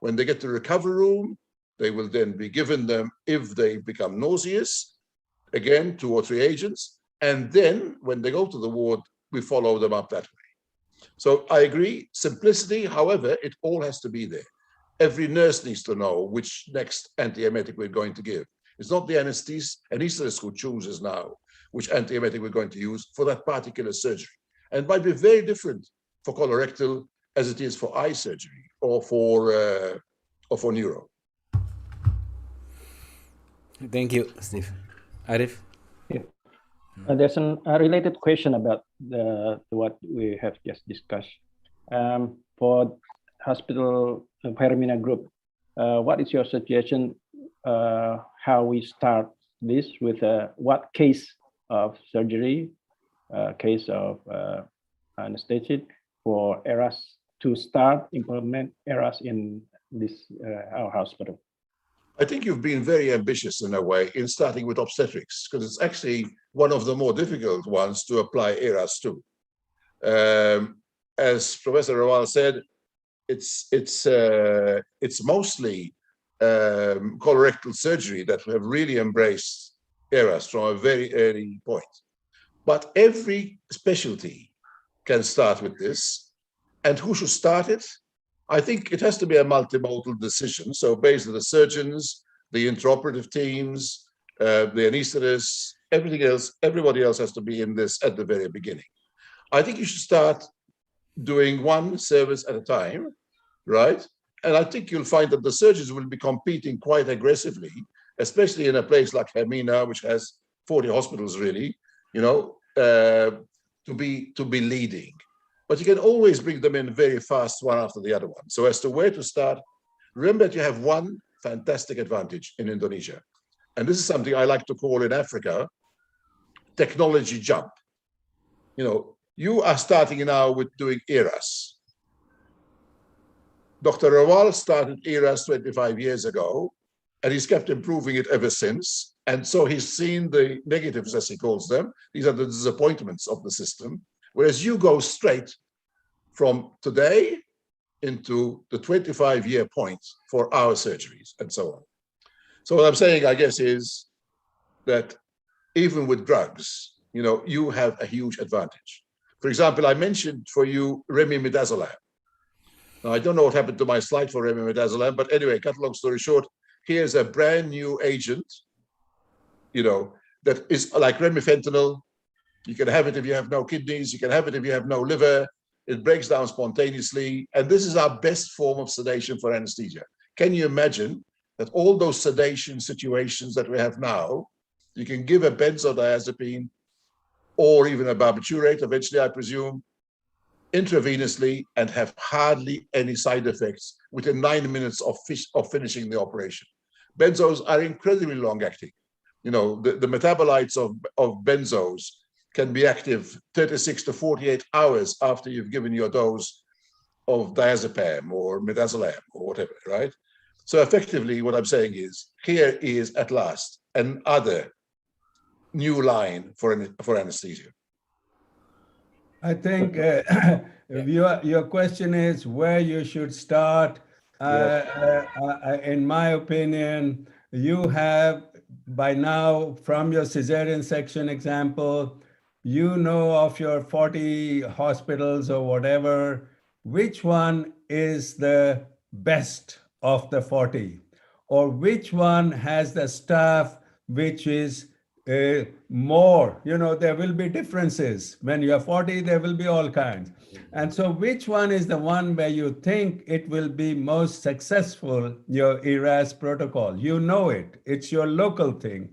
When they get to the recovery room, they will then be given them, if they become nauseous, again, 2 or 3 agents. And then when they go to the ward, we follow them up that way. So I agree, simplicity, however, it all has to be there. Every nurse needs to know which next antiemetic we're going to give. It's not the anesthetist who chooses now which antiemetic we're going to use for that particular surgery. And it might be very different for colorectal as it is for eye surgery or for neuro. Thank you, Steve. Arif? Yeah. There's a related question about what we have just discussed. For hospital Hermina group, what is your suggestion how we start this with what case of surgery, case of anesthesia for Eras to start implement Eras in this our hospital? I think you've been very ambitious in a way in starting with obstetrics, because it's actually one of the more difficult ones to apply Eras to. As Professor Rawal said, it's mostly colorectal surgery that have really embraced Eras from a very early point. But every specialty can start with this. And who should start it? I think it has to be a multimodal decision. So based on the surgeons, the intraoperative teams, the anesthetists, everything else, everybody else has to be in this at the very beginning. I think you should start doing one service at a time, right? And I think you'll find that the surgeons will be competing quite aggressively, especially in a place like Hermina, which has 40 hospitals really, you know, to be leading. But you can always bring them in very fast, one after the other one. So as to where to start, remember that you have one fantastic advantage in Indonesia. And this is something I like to call in Africa, technology jump. You know, you are starting now with doing Eras. Dr. Rawal started Eras 25 years ago, and he's kept improving it ever since. And so he's seen the negatives, as he calls them. These are the disappointments of the system. Whereas you go straight from today into the 25-year point for our surgeries and so on. So what I'm saying, I guess, is that even with drugs, you know, you have a huge advantage. For example, I mentioned for you remimidazolam. Now, I don't know what happened to my slide for remimidazolam, but anyway, cut a long story short, here's a brand new agent, you know, that is like remifentanil. You can have it if you have no kidneys. You can have it if you have no liver. It breaks down spontaneously. And this is our best form of sedation for anesthesia. Can you imagine that all those sedation situations that we have now, you can give a benzodiazepine or even a barbiturate, eventually, I presume, intravenously and have hardly any side effects within 9 minutes of finishing the operation. Benzos are incredibly long-acting. You know, the metabolites of benzos can be active 36 to 48 hours after you've given your dose of diazepam or midazolam or whatever, right? So effectively, what I'm saying is, here is at last another new line for anesthesia. I think your question is where you should start. In my opinion, you have by now, from your cesarean section example, you know of your 40 hospitals or whatever, which one is the best of the 40, or which one has the staff which is more. You know, there will be differences. When you are 40, there will be all kinds. And so which one is the one where you think it will be most successful, your Eras protocol? You know it. It's your local thing.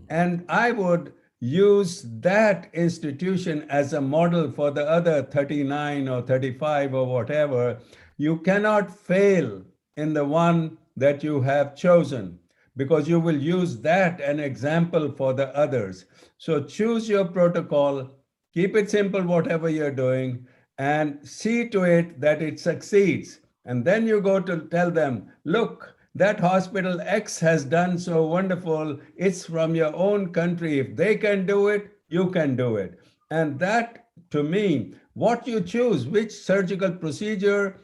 And I would use that institution as a model for the other 39 or 35 or whatever. You cannot fail in the one that you have chosen, because you will use that an example for the others. So choose your protocol, keep it simple, whatever you're doing, and see to it that it succeeds. And then you go to tell them, look, that hospital X has done so wonderful. It's from your own country. If they can do it, you can do it. And that, to me, what you choose, which surgical procedure,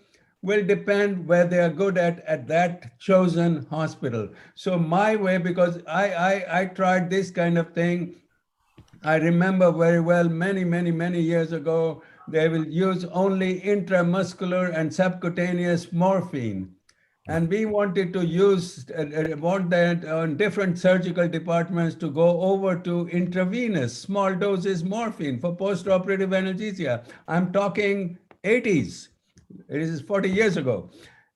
will depend where they are good at that chosen hospital. So my way, because I tried this kind of thing, I remember very well many years ago, they will use only intramuscular and subcutaneous morphine. And we wanted to use, want that on different surgical departments to go over to intravenous, small doses morphine for post-operative analgesia. I'm talking 80s. It is 40 years ago.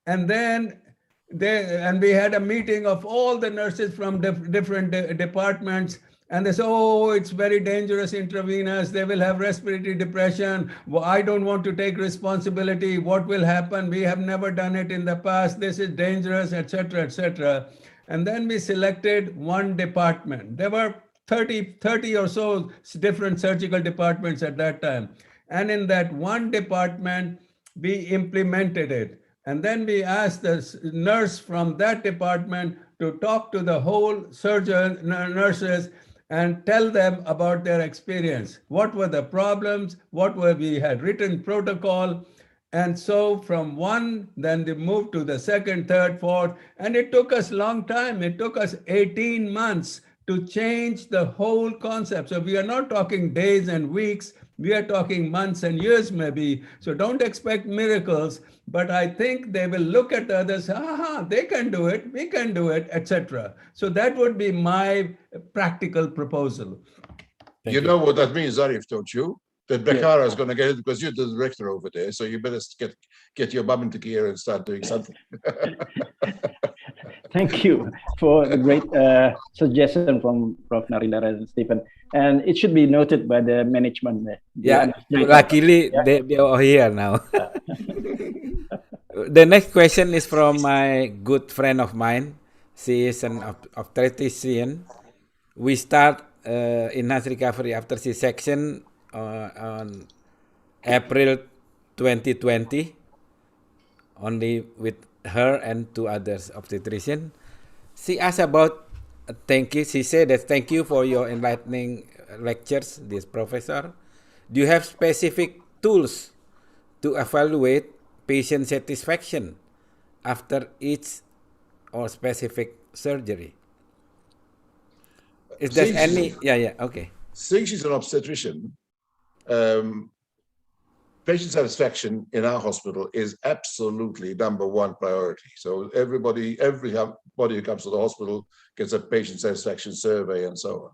And then we had a meeting of all the nurses from different departments. And they say, oh, it's very dangerous intravenous. They will have respiratory depression. Well, I don't want to take responsibility. What will happen? We have never done it in the past. This is dangerous, etc., etc. And then we selected one department. There were 30 or so different surgical departments at that time. And in that one department, we implemented it. And then we asked the nurse from that department to talk to the whole nurses and tell them about their experience. What were the problems? We had written protocol. And so from one, then they moved to the second, third, fourth. And it took us a long time. It took us 18 months to change the whole concept. So we are not talking days and weeks. We are talking months and years maybe. So don't expect miracles, but I think they will look at the others, they can do it, we can do it, etc. So that would be my practical proposal. You know what that means, Arif, don't you? that Becara is going to get it because you're the director over there. So you better get your bum into gear and start doing something. Thank you for the great suggestion from Prof. Narendra and Stephen. And it should be noted by the management. Yeah, luckily they are here now. The next question is from my good friend of mine. She is an obstetrician. We start enhanced recovery after C-section on April 2020, only with her and two others obstetrician. She asked about thank you. She said that thank you for your enlightening lectures, this professor. Do you have specific tools to evaluate patient satisfaction after each or specific surgery? Is there any? Yeah, okay. Since she's an obstetrician, patient satisfaction in our hospital is absolutely #1 priority. So everybody who comes to the hospital gets a patient satisfaction survey and so on.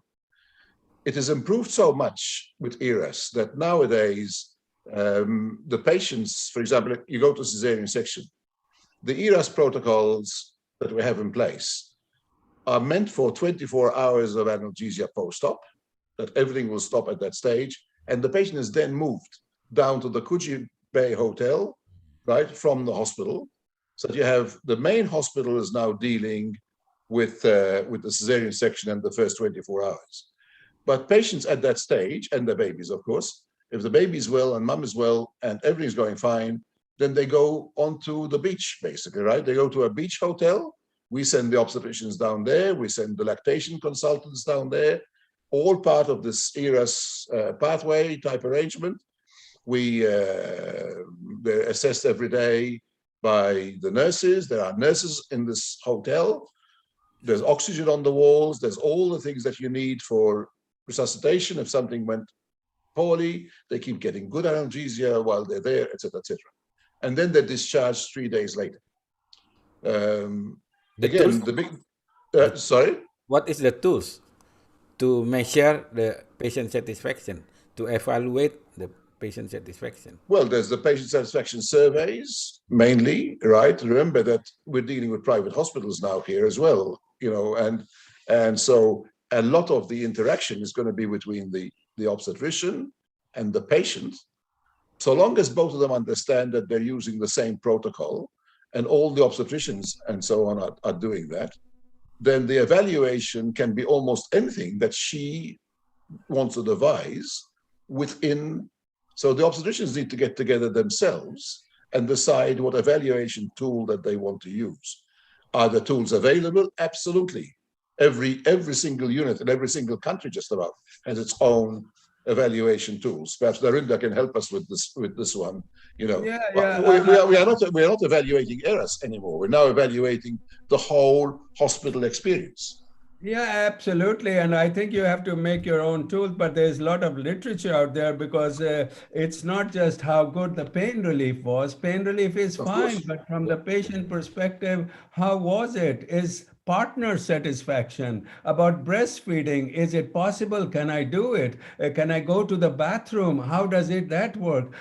It has improved so much with Eras that nowadays the patients, for example, you go to cesarean section, the Eras protocols that we have in place are meant for 24 hours of analgesia post-op, that everything will stop at that stage, and the patient is then moved down to the Kuji Bay Hotel, right, from the hospital. So you have the main hospital is now dealing with the cesarean section and the first 24 hours. But patients at that stage, and the babies, of course, if the baby is well and mom is well and everything's going fine, then they go onto the beach, basically, right? They go to a beach hotel. We send the obstetricians down there. We send the lactation consultants down there, all part of this Eras pathway type arrangement. They're assessed every day by the nurses. There are nurses in this hotel. There's oxygen on the walls. There's all the things that you need for resuscitation. If something went poorly, they keep getting good analgesia while they're there, etc., etc. And then they're discharged 3 days later. Sorry? What is the tools to measure the patient satisfaction, to evaluate the patient satisfaction? Well, there's the patient satisfaction surveys, mainly, right? Remember that we're dealing with private hospitals now here as well, and so a lot of the interaction is going to be between the obstetrician and the patient. So long as both of them understand that they're using the same protocol, and all the obstetricians and so on are doing that, then the evaluation can be almost anything that she wants to devise within. So the obstetricians need to get together themselves and decide what evaluation tool that they want to use. Are the tools available? Absolutely. Every single unit in every single country just about has its own evaluation tools. Perhaps Narendra can help us with this one. We are not evaluating Eras anymore. We're now evaluating the whole hospital experience. Yeah, absolutely. And I think you have to make your own tools, but there's a lot of literature out there because it's not just how good the pain relief was. Pain relief is fine, but from the patient perspective, how was it? Is partner satisfaction, about breastfeeding. Is it possible? Can I do it? Can I go to the bathroom? How does that work?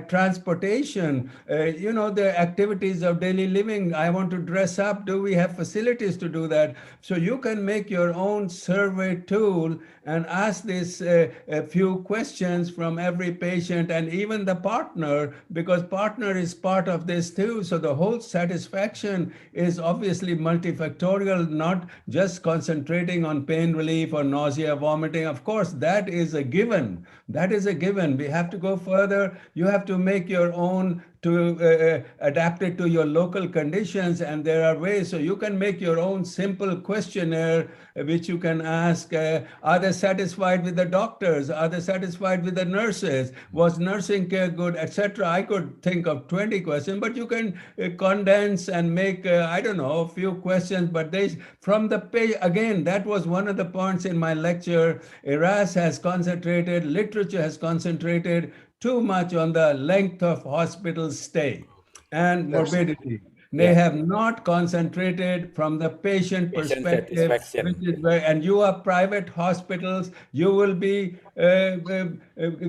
Transportation, the activities of daily living. I want to dress up. Do we have facilities to do that? So you can make your own survey tool and ask this a few questions from every patient and even the partner, because partner is part of this too. So the whole satisfaction is obviously multifactorial, not just concentrating on pain relief or nausea, vomiting. Of course, that is a given. That is a given. We have to go further. You have to make your own to adapt it to your local conditions, and there are ways. So you can make your own simple questionnaire which you can ask, are they satisfied with the doctors? Are they satisfied with the nurses? Was nursing care good, etc.? I could think of 20 questions, but you can condense and make, a few questions. But from the page, again, that was one of the points in my lecture. Eras has concentrated, literature has concentrated too much on the length of hospital stay and morbidity. They Yeah. have not concentrated from the patient Patient perspective, satisfaction. which is where, and you are private hospitals, you will be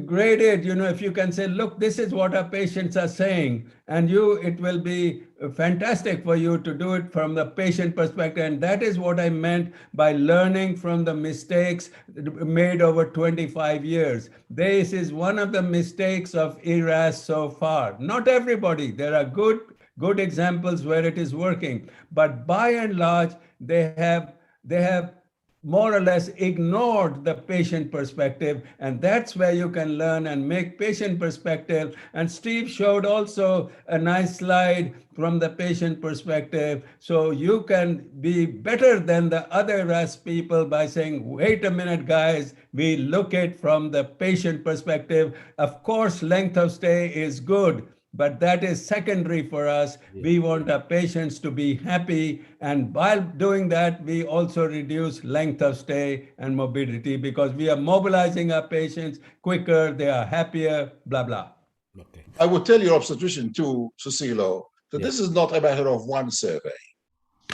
graded, if you can say, look, this is what our patients are saying, and it will be fantastic for you to do it from the patient perspective. And that is what I meant by learning from the mistakes made over 25 years. This is one of the mistakes of Eras so far. Not everybody, there are good examples where it is working, but by and large, they have more or less ignored the patient perspective, and that's where you can learn and make patient perspective. And Steve showed also a nice slide from the patient perspective, so you can be better than the other RAS people by saying, wait a minute guys, we look at from the patient perspective. Of course, length of stay is good, but that is secondary for us. We want our patients to be happy, and while doing that, we also reduce length of stay and morbidity because we are mobilizing our patients quicker, they are happier, blah, blah. Okay. I would tell your obstetrician too, Susilo, that this is not a matter of one survey.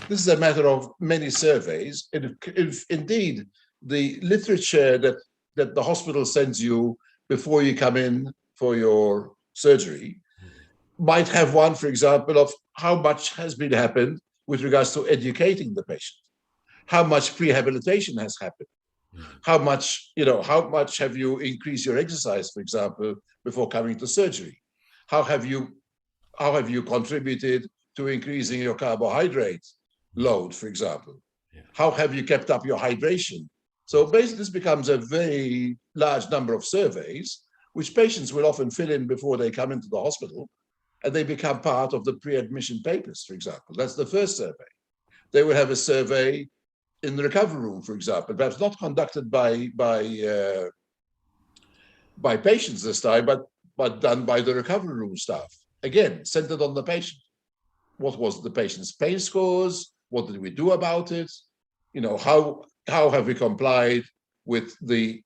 This is a matter of many surveys. If indeed the literature that the hospital sends you before you come in for your surgery might have one, for example, of how much has been happened with regards to educating the patient, how much prehabilitation has happened, how much have you increased your exercise, for example, before coming to surgery, how have you contributed to increasing your carbohydrate load, for example, how have you kept up your hydration. So basically, this becomes a very large number of surveys, which patients will often fill in before they come into the hospital, and they become part of the pre-admission papers, for example. That's the first survey. They will have a survey in the recovery room, for example, perhaps not conducted by patients this time, but done by the recovery room staff. Again, centered on the patient. What was the patient's pain scores? What did we do about it? How have we complied with the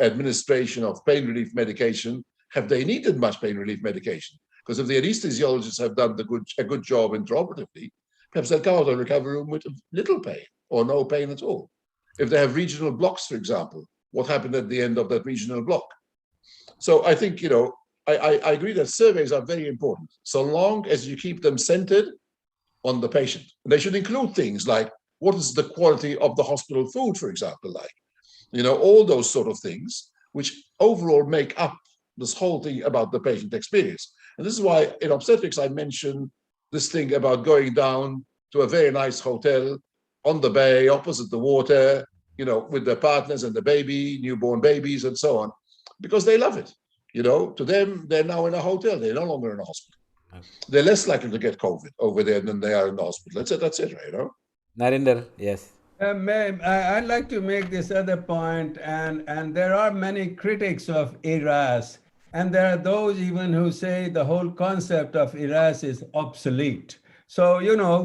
administration of pain relief medication? Have they needed much pain relief medication? Because if the anesthesiologists have done a good job intraoperatively, perhaps they'll come out of the recovery room with little pain or no pain at all. If they have regional blocks, for example, what happened at the end of that regional block? So I think, I agree that surveys are very important, so long as you keep them centered on the patient. And they should include things like, what is the quality of the hospital food, for example, like, all those sort of things, which overall make up this whole thing about the patient experience. And this is why in obstetrics, I mentioned this thing about going down to a very nice hotel on the bay, opposite the water, with their partners and the baby, newborn babies and so on, because they love it. To them, they're now in a hotel. They're no longer in a hospital. They're less likely to get COVID over there than they are in the hospital. That's it, right? Narendra, yes. I'd like to make this other point, and there are many critics of Eras, and there are those even who say the whole concept of Eras is obsolete. So,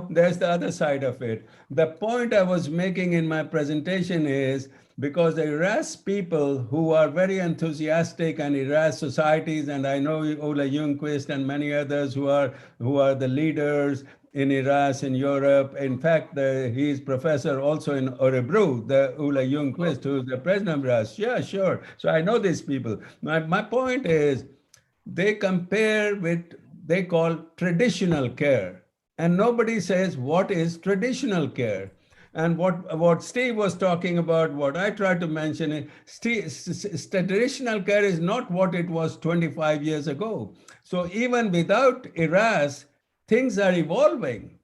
there's the other side of it. The point I was making in my presentation is because the Eras people who are very enthusiastic and Eras societies, and I know Ola Ljungqvist and many others who are the leaders in Eras in Europe. In fact, he is professor also in Örebro, the Ola Ljungqvist, who is the president of Eras. Yeah, sure. So I know these people. My point is they compare with, they call traditional care. And nobody says what is traditional care. And what Steve was talking about, what I tried to mention is traditional care is not what it was 25 years ago. So even without Eras, things are evolving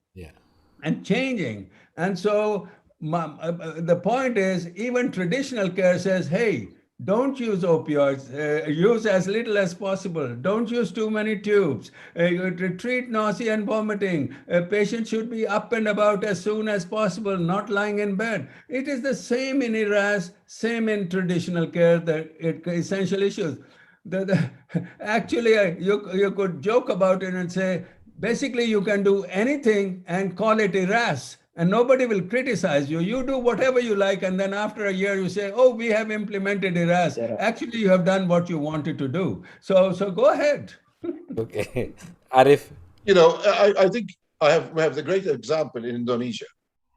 and changing. And so the point is, even traditional care says, hey, don't use opioids, use as little as possible. Don't use too many tubes. Treat nausea and vomiting. A patient should be up and about as soon as possible, not lying in bed. It is the same in Eras, same in traditional care, the essential issues. Actually, you could joke about it and say, basically, you can do anything and call it Eras, and nobody will criticize you. You do whatever you like, and then after a year, you say, oh, we have implemented Eras. Actually, you have done what you wanted to do. So go ahead. Okay. Arif? I think we have the great example in Indonesia.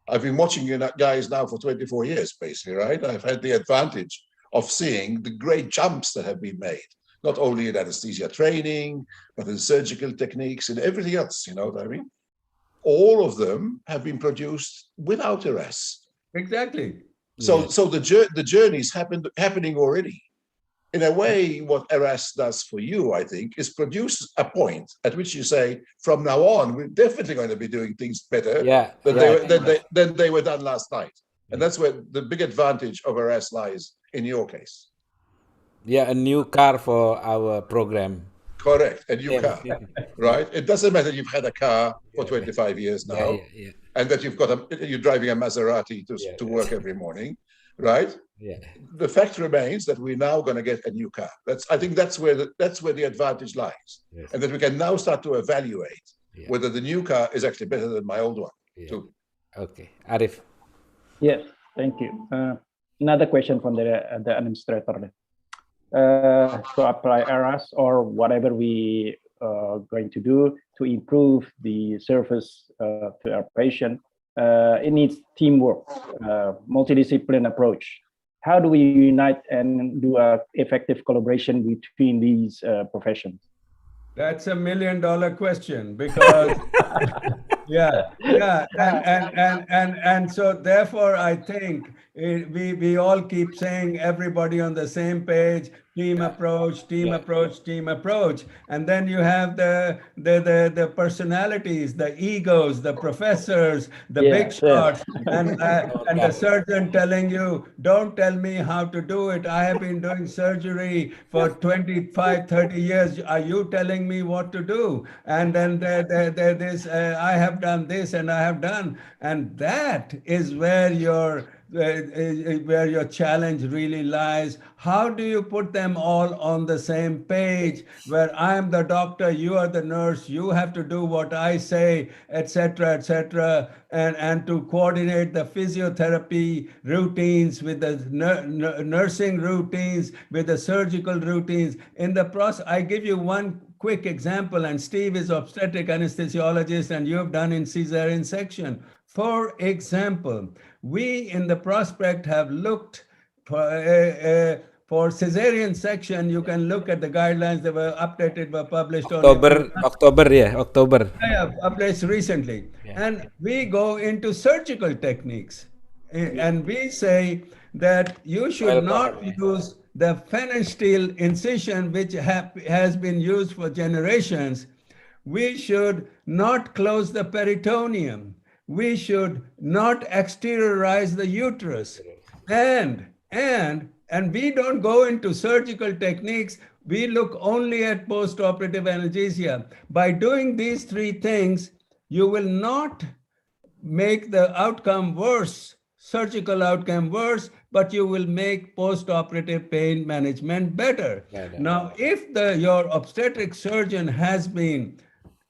I've been watching you guys now for 24 years, basically, right? I've had the advantage of seeing the great jumps that have been made, not only in anesthesia training, but in surgical techniques and everything else, you know what I mean? All of them have been produced without Eras. Exactly. So the journey is happening already. In a way, what Eras does for you, I think, is produce a point at which you say, from now on, we're definitely going to be doing things better than they were done last night. And that's where the big advantage of Eras lies in your case. Yeah, a new car for our program. Correct, a new car, right? It doesn't matter you've had a car for 25 years now, and that you're driving a Maserati to work every morning, right? Yeah. The fact remains that we're now going to get a new car. I think that's where the advantage lies, and that we can now start to evaluate whether the new car is actually better than my old one too. Okay, Arif. Yes, thank you. Another question from the administrator. To apply Eras or whatever we going to do to improve the service to our patient, it needs teamwork, multidiscipline approach. How do we unite and do an effective collaboration between these professions? That's $1 million question, because and so therefore I think we all keep saying everybody on the same page, team approach, and then you have the personalities, the egos, the professors, the big shots, and the surgeon telling you, don't tell me how to do it. I have been doing surgery for 25-30 years. Are you telling me what to do? And then this I have done this and I have done, and that is where your challenge really lies. How do you put them all on the same page, where I am the doctor, you are the nurse, you have to do what I say, etc., and to coordinate the physiotherapy routines with the nursing routines, with the surgical routines. In the process, I give you one quick example, and Steve is obstetric anesthesiologist, and you have done in cesarean section. For example, we in the prospect have looked for cesarean section. You can look at the guidelines that were updated, were published October, published recently. And we go into surgical techniques, and we say that you should not use the phenosteel incision, which has been used for generations. We should not close the peritoneum. We should not exteriorize the uterus. And we don't go into surgical techniques. We look only at post-operative analgesia. By doing these three things, you will not make the outcome worse, surgical outcome worse, but you will make post-operative pain management better. Now, if your obstetric surgeon has been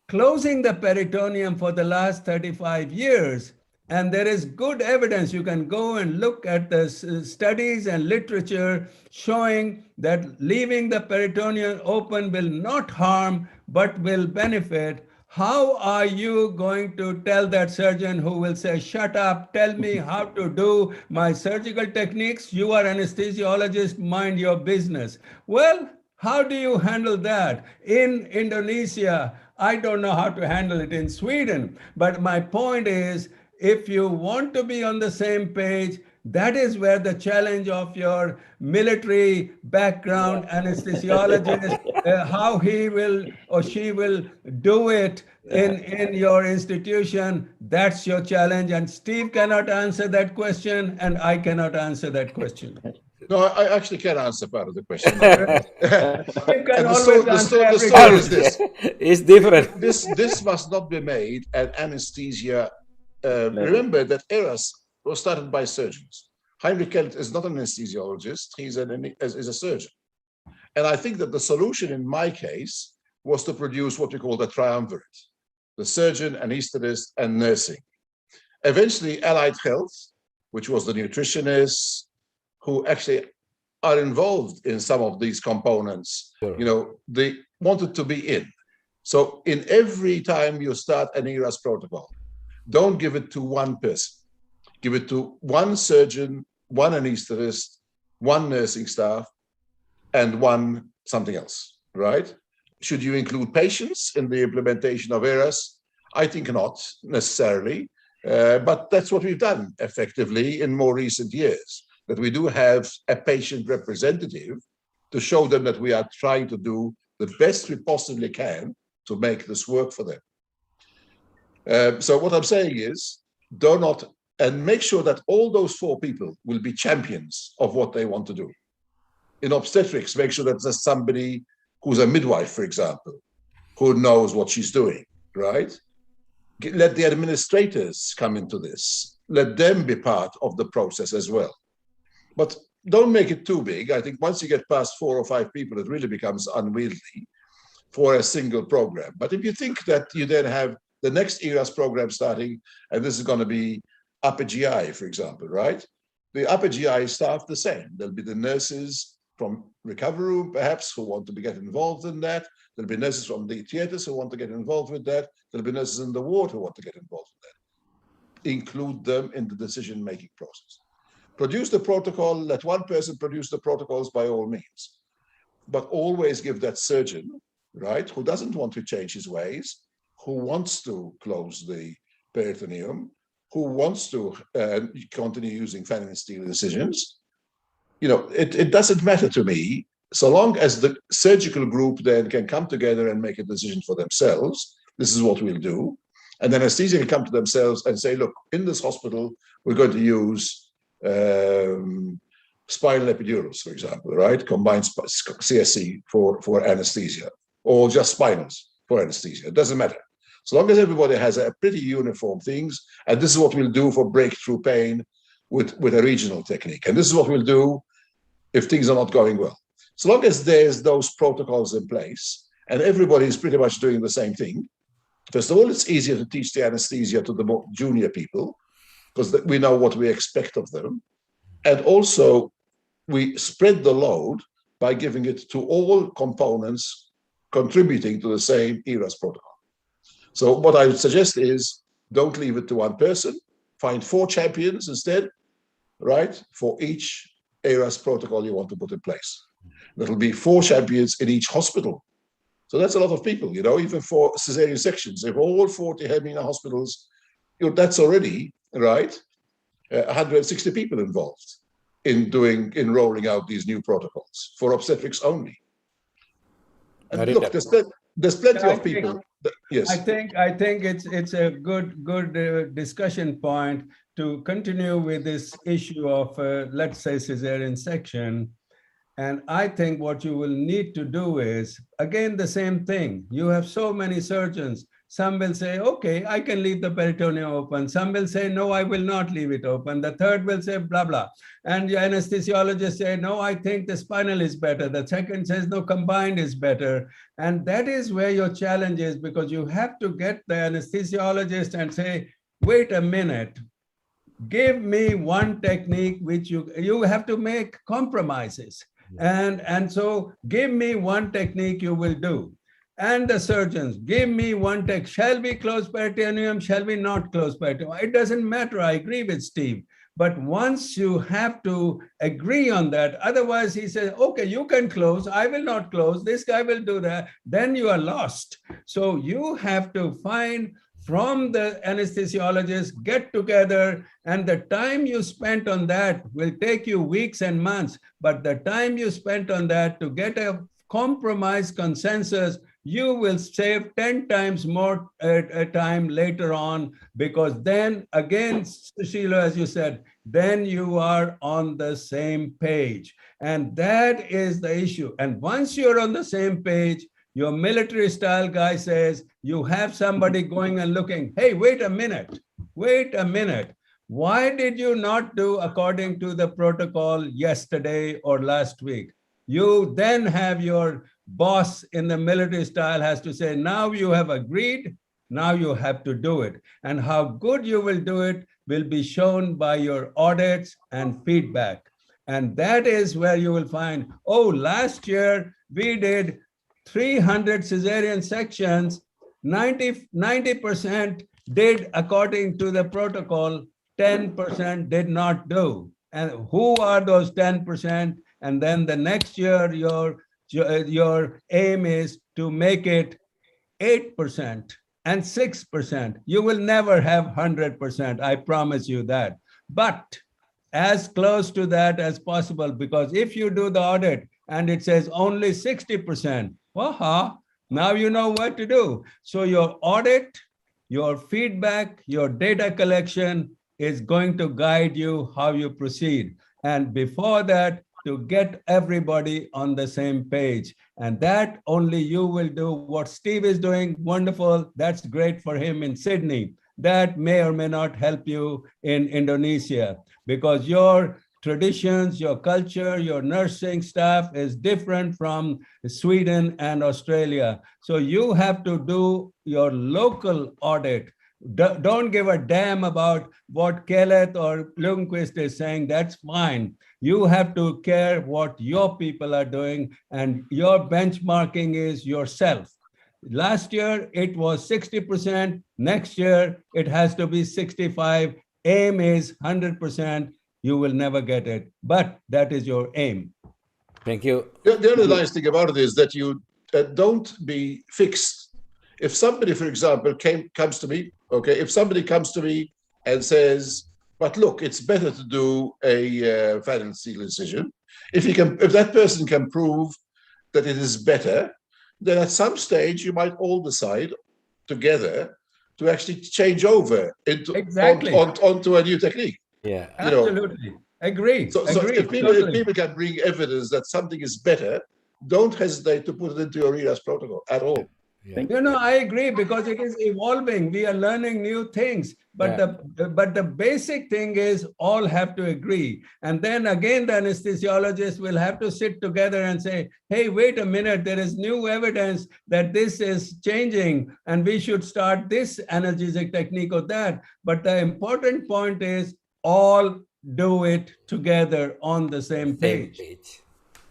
closing the peritoneum for the last 35 years, and there is good evidence, you can go and look at the studies and literature showing that leaving the peritoneum open will not harm, but will benefit. How are you going to tell that surgeon who will say, shut up, tell me how to do my surgical techniques? You are anesthesiologist, mind your business. Well, how do you handle that? In Indonesia, I don't know how to handle it in Sweden, but my point is, if you want to be on the same page, that is where the challenge of your military background anesthesiologist, how he will or she will do it in your institution, that's your challenge. And Steve cannot answer that question, and I cannot answer that question. No, I actually can answer part of the question. You can always answer the every story is question. this. It's different. This must not be made at anesthesia. Remember that Eras was started by surgeons. Heinrich Kelt is not an anesthesiologist, he's a surgeon. And I think that the solution in my case was to produce what we call the triumvirate, the surgeon, anesthetist, and nursing. Eventually, Allied Health, which was the nutritionist, who actually are involved in some of these components, you know, they wanted to be in. So in every time you start an Eras protocol, don't give it to one person. Give it to one surgeon, one anesthetist, one nursing staff, and one something else, right? Should you include patients in the implementation of Eras? I think not necessarily, but that's what we've done effectively in more recent years, that we do have a patient representative to show them that we are trying to do the best we possibly can to make this work for them. So what I'm saying is, do not, and make sure that all those 4 people will be champions of what they want to do. In obstetrics, make sure that there's somebody who's a midwife, for example, who knows what she's doing, right? Let the administrators come into this. Let them be part of the process as well. But don't make it too big. I think once you get past 4 or 5 people, it really becomes unwieldy for a single program. But if you think that you then have the next Eras program starting, and this is going to be upper GI, for example, right? The upper GI staff the same. There'll be the nurses from recovery room, perhaps, who want to get involved in that. There'll be nurses from the theaters who want to get involved with that. There'll be nurses in the ward who want to get involved in that. Include them in the decision-making process. Produce the protocol, let one person produce the protocols by all means, but always give that surgeon, right, who doesn't want to change his ways, who wants to close the peritoneum, who wants to continue using fan and steel incisions. You know, it doesn't matter to me, so long as the surgical group then can come together and make a decision for themselves. This is what we'll do. And then anesthesia can come to themselves and say, look, in this hospital, we're going to use spinal epidurals, for example, right? Combined CSC for anesthesia, or just spinals for anesthesia. It doesn't matter. So long as everybody has a pretty uniform things, and this is what we'll do for breakthrough pain with a regional technique. And this is what we'll do if things are not going well. So long as there's those protocols in place, and everybody is pretty much doing the same thing, first of all, it's easier to teach the anesthesia to the more junior people, because we know what we expect of them. And also, we spread the load by giving it to all components contributing to the same Eras protocol. So what I would suggest is, don't leave it to one person. Find 4 champions instead, right, for each Eras protocol you want to put in place. That'll be 4 champions in each hospital. So that's a lot of people, you know, even for cesarean sections. If all 40 hernia hospitals, you know, that's already, right, 160 people involved in rolling out these new protocols for obstetrics only. And look, there's plenty of people. Yes. I think it's a good discussion point to continue with this issue of let's say cesarean section. And I think what you will need to do is, again, the same thing. You have so many surgeons. Some will say, okay, I can leave the peritoneum open. Some will say, no, I will not leave it open. The third will say, blah, blah. And the anesthesiologist say, no, I think the spinal is better. The second says, no, combined is better. And that is where your challenge is, because you have to get the anesthesiologist and say, wait a minute, give me one technique which you have to make compromises. And so give me one technique you will do. And the surgeons, give me one tech. Shall we close peritoneum? Shall we not close peritoneum? It doesn't matter. I agree with Steve. But once you have to agree on that, otherwise he says, okay, you can close. I will not close. This guy will do that. Then you are lost. So you have to find from the anesthesiologist, get together, and the time you spent on that will take you weeks and months. But the time you spent on that to get a compromise consensus, you will save 10 times more time later on, because then again, Sheila, as you said, then you are on the same page. And that is the issue. And once you're on the same page, your military style guy says, you have somebody going and looking, hey, wait a minute. Why did you not do according to the protocol yesterday or last week? You then have your boss in the military style has to say, now you have agreed, now you have to do it. And how good you will do it will be shown by your audits and feedback. And that is where you will find, oh, last year we did 300 cesarean sections, 90% did according to the protocol, 10% did not do. And who are those 10%? And then the next year, your aim is to make it 8% and 6%. You will never have 100%, I promise you that. But as close to that as possible, because if you do the audit and it says only 60%, now you know what to do. So your audit, your feedback, your data collection is going to guide you how you proceed. And before that, to get everybody on the same page. And that only you will do. What Steve is doing, wonderful. That's great for him in Sydney. That may or may not help you in Indonesia, because your traditions, your culture, your nursing staff is different from Sweden and Australia. So you have to do your local audit. Don't give a damn about what Kellett or Lundquist is saying. That's fine. You have to care what your people are doing, and your benchmarking is yourself. Last year, it was 60%. Next year, it has to be 65. Aim is 100%. You will never get it, but that is your aim. Thank you. The other nice thing about it is that you don't be fixed. If somebody, for example, comes to me, okay, if somebody comes to me and says, but look, it's better to do a final seal incision. If that person can prove that it is better, then at some stage you might all decide together to actually change over onto a new technique. Yeah, absolutely. Agree. So if people can bring evidence that something is better, don't hesitate to put it into your Eras protocol at all. Yeah. I agree, because it is evolving. We are learning new things, but the basic thing is all have to agree. And then again, the anesthesiologist will have to sit together and say, hey, wait a minute, there is new evidence that this is changing and we should start this analgesic technique or that. But the important point is all do it together on the same page.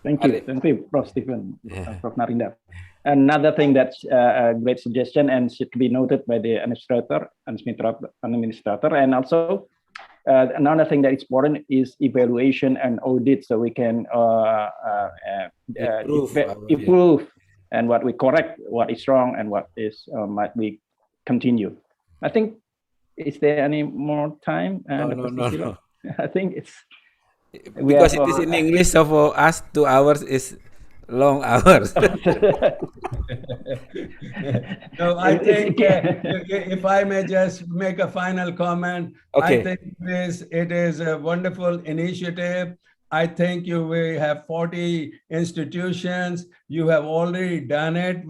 Thank you, Prof. Stephen, Prof. Narendra. Another thing that's a great suggestion and should be noted by the administrator, and also another thing that is important is evaluation and audit, so we can improve and what we correct, what is wrong, and what is might be continue. I think, is there any more time? No. I think it's because it is in English, so for us 2 hours is long hours. No, I think if I may just make a final comment, I think it is a wonderful initiative. I think we have 40 institutions. You have already done it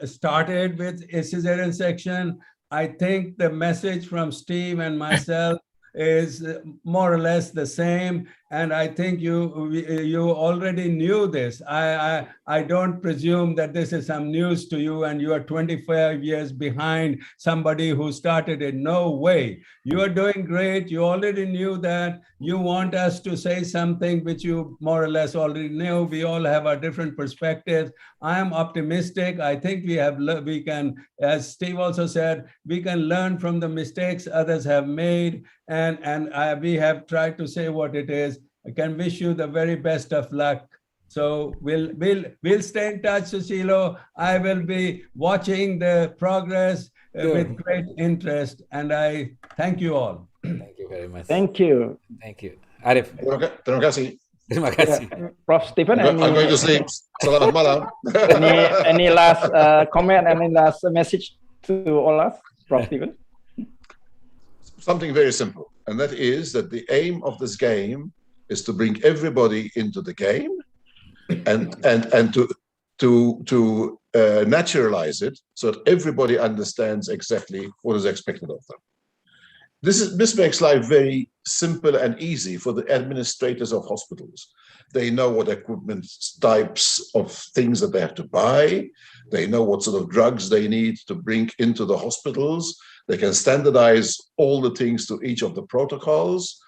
started with a cesarean section. I think the message from Steve and myself is more or less the same, and I think you already knew this. I don't presume that this is some news to you and you are 25 years behind somebody who started it. No way. You are doing great. You already knew that. You want us to say something which you more or less already knew. We all have our different perspectives. I am optimistic. I think we can, as Steve also said, we can learn from the mistakes others have made, and we have tried to say what it is. I can wish you the very best of luck. So we'll stay in touch, Susilo. I will be watching the progress with great interest, and I thank you all. Thank you very much. Thank you. Thank you. Arif. Terima kasih. Terima kasih. Prof. Stephen, I'm going to sleep. Selamat malam. any last comment, any last message to all us, Prof. Stephen? Something very simple, and that is that the aim of this game is to bring everybody into the game and to naturalize it so that everybody understands exactly what is expected of them. This makes life very simple and easy for the administrators of hospitals. They know what equipment types of things that they have to buy. They know what sort of drugs they need to bring into the hospitals. They can standardize all the things to each of the protocols.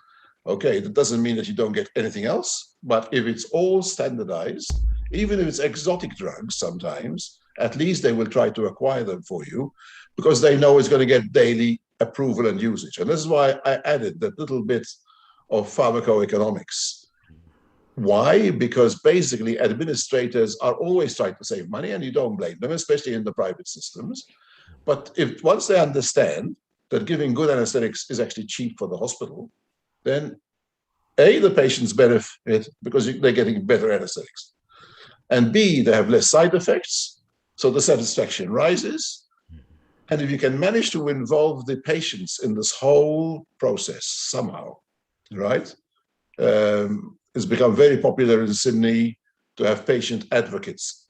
Okay, that doesn't mean that you don't get anything else, but if it's all standardized, Even if it's exotic drugs, sometimes, at least they will try to acquire them for you because they know it's going to get daily approval and usage. And this is why I added that little bit of pharmacoeconomics. Why? Because basically administrators are always trying to save money, and you don't blame them, especially in the private systems. But if once they understand that giving good anesthetics is actually cheap for the hospital, then A, the patients benefit because they're getting better anesthetics. And B, they have less side effects, so the satisfaction rises. And if you can manage to involve the patients in this whole process somehow, right? It's become very popular in Sydney to have patient advocates.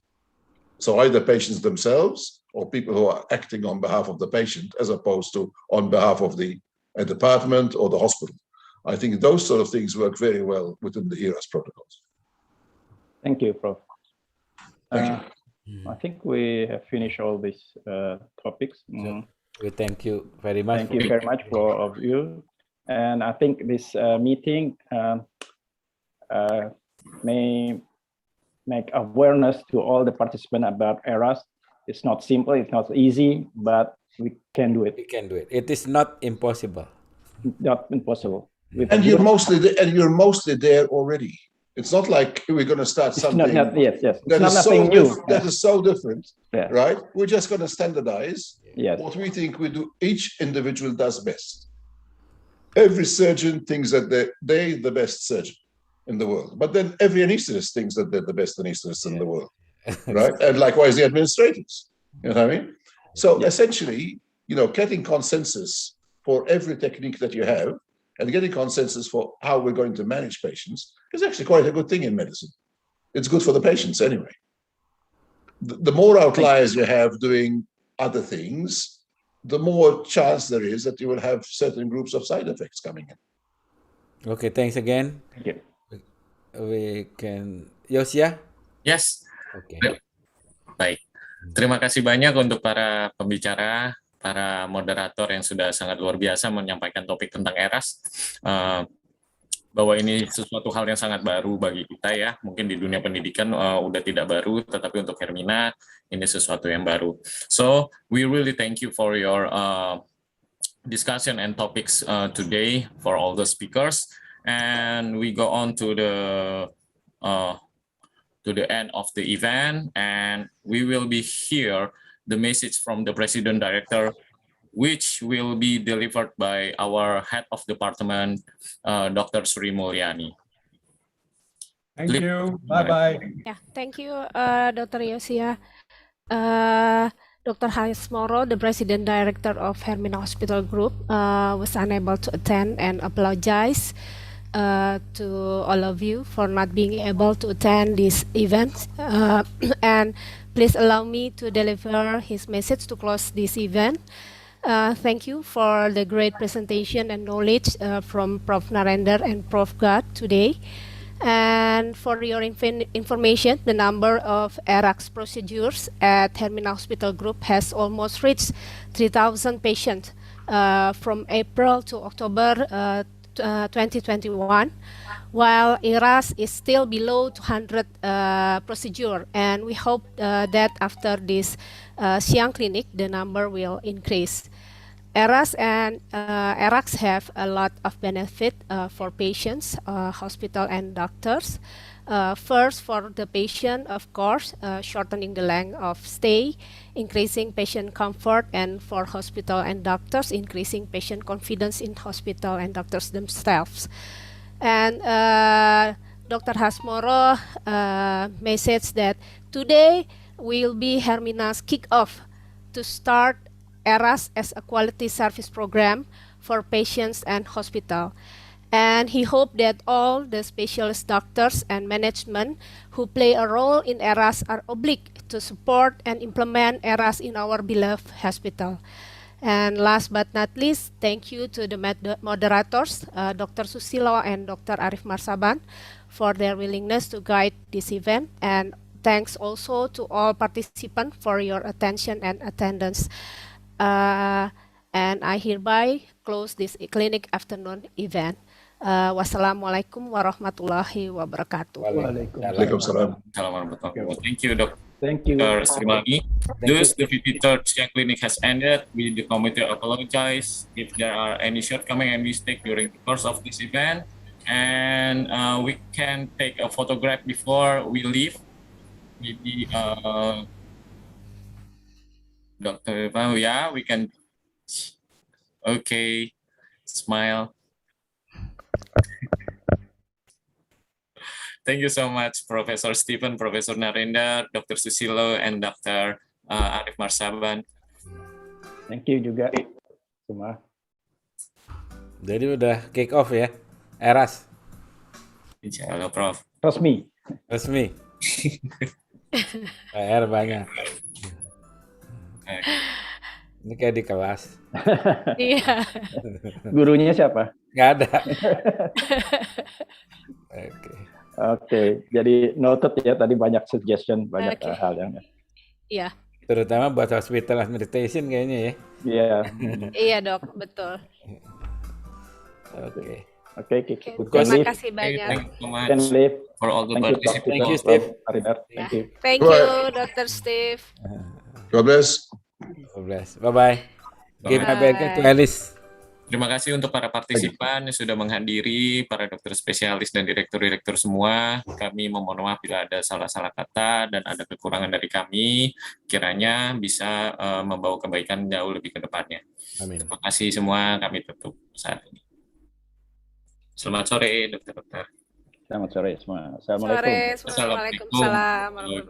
So either patients themselves or people who are acting on behalf of the patient as opposed to on behalf of the department or the hospital. I think those sort of things work very well within the Eras protocols. Thank you, Prof. Thank you. I think we have finished all these topics. We thank you very much. Thank you very much for all of you. And I think this meeting may make awareness to all the participants about Eras. It's not simple, it's not easy, but we can do it. We can do it. It is not impossible. Not impossible. And you're mostly there already. It's not like we're going to start something yes. that is nothing new. That is so different, Yeah. right? We're just going to standardize Yes. what we think we do. Each individual does best. Every surgeon thinks that they're the best surgeon in the world, but then every anesthetist thinks that they're the best anesthetist in the world, right? And likewise, the administrators. You know what I mean? So essentially, getting consensus for every technique that you have, and getting consensus for how we're going to manage patients is actually quite a good thing in medicine. It's good for the patients anyway. The more outliers you have doing other things, the more chance there is that you will have certain groups of side effects coming in. Okay, thanks again. Thank you. We can, Yosia? Yes. Okay. Baik. Terima kasih banyak untuk para pembicara, para moderator yang sudah sangat luar biasa menyampaikan topik tentang Eras. Bahwa ini sesuatu hal yang sangat baru bagi kita ya. Mungkin di dunia pendidikan udah tidak baru, tetapi untuk Hermina ini sesuatu yang baru. So, we really thank you for your discussion and topics today for all the speakers. And we go on to the end of the event, and we will be here the message from the President Director, which will be delivered by our Head of Department, Dr. Sri Mulyani. Thank you. Bye-bye. Yeah, thank you, Dr. Yosia. Dr. Haris Moro, the President Director of Hermina Hospital Group, was unable to attend and apologize to all of you for not being able to attend this event. And please allow me to deliver his message to close this event. Thank you for the great presentation and knowledge from Prof. Narendra and Prof. Gad today. And for your information, the number of Eras procedures at Hermina Hospital Group has almost reached 3,000 patients from April to October 2021, while Eras is still below 200 procedure, and we hope that after this Siang Klinik, the number will increase. Eras and Eras have a lot of benefit for patients, hospital, and doctors. First, for the patient, of course, shortening the length of stay, increasing patient comfort, and for hospital and doctors, increasing patient confidence in hospital and doctors themselves. And Dr. Hasmoro message that today will be Hermina's kick-off to start Eras as a quality service program for patients and hospital. And he hoped that all the specialist doctors and management who play a role in Eras are obliged to support and implement Eras in our beloved hospital. And last but not least, thank you to the moderators, Dr. Susilo and Dr. Arif Marsaban, for their willingness to guide this event. And thanks also to all participants for your attention and attendance. And I hereby close this clinic afternoon event. Wassalamualaikum warahmatullahi wabarakatuh. Waalaikumsalam. Thank you, Dr. Thank you. Srimagi. Thus, the 53rd Siang Klinik has ended. We, the committee, apologize if there are any shortcomings and mistakes during the course of this event. And we can take a photograph before we leave. Maybe Dr. Pao, yeah, we can. Okay, smile. Thank you so much, Professor Stephen, Professor Narendra, Dr. Susilo, and Dr. Arif Marsaban. Thank you juga semua. Jadi udah kick off ya, Eras? Insya Allah, Prof. Resmi. PR banyak. Ini kayak di kelas. Iya. Gurunya siapa? Nggak ada. Oke, jadi noted ya, tadi banyak suggestion, banyak hal yang. Iya. Terutama buat hospital administration kayaknya ya. Iya. Iya dok, betul. Oke. Terima kasih banyak. Thank you so much Can leave. for all the participants. Thank you, Steve. Thank you. Thank you, Dr. Steve. God bless. Bye-bye. Give my best to Alice. Terima kasih untuk para partisipan yang sudah menghadiri, para dokter spesialis dan direktur-direktur semua. Kami memohon maaf bila ada salah-salah kata dan ada kekurangan dari kami. Kiranya bisa membawa kebaikan jauh lebih ke depannya. Amin. Terima kasih semua, kami tutup saat ini. Selamat sore, dokter-dokter. Selamat sore semua. Assalamualaikum. Assalamualaikum.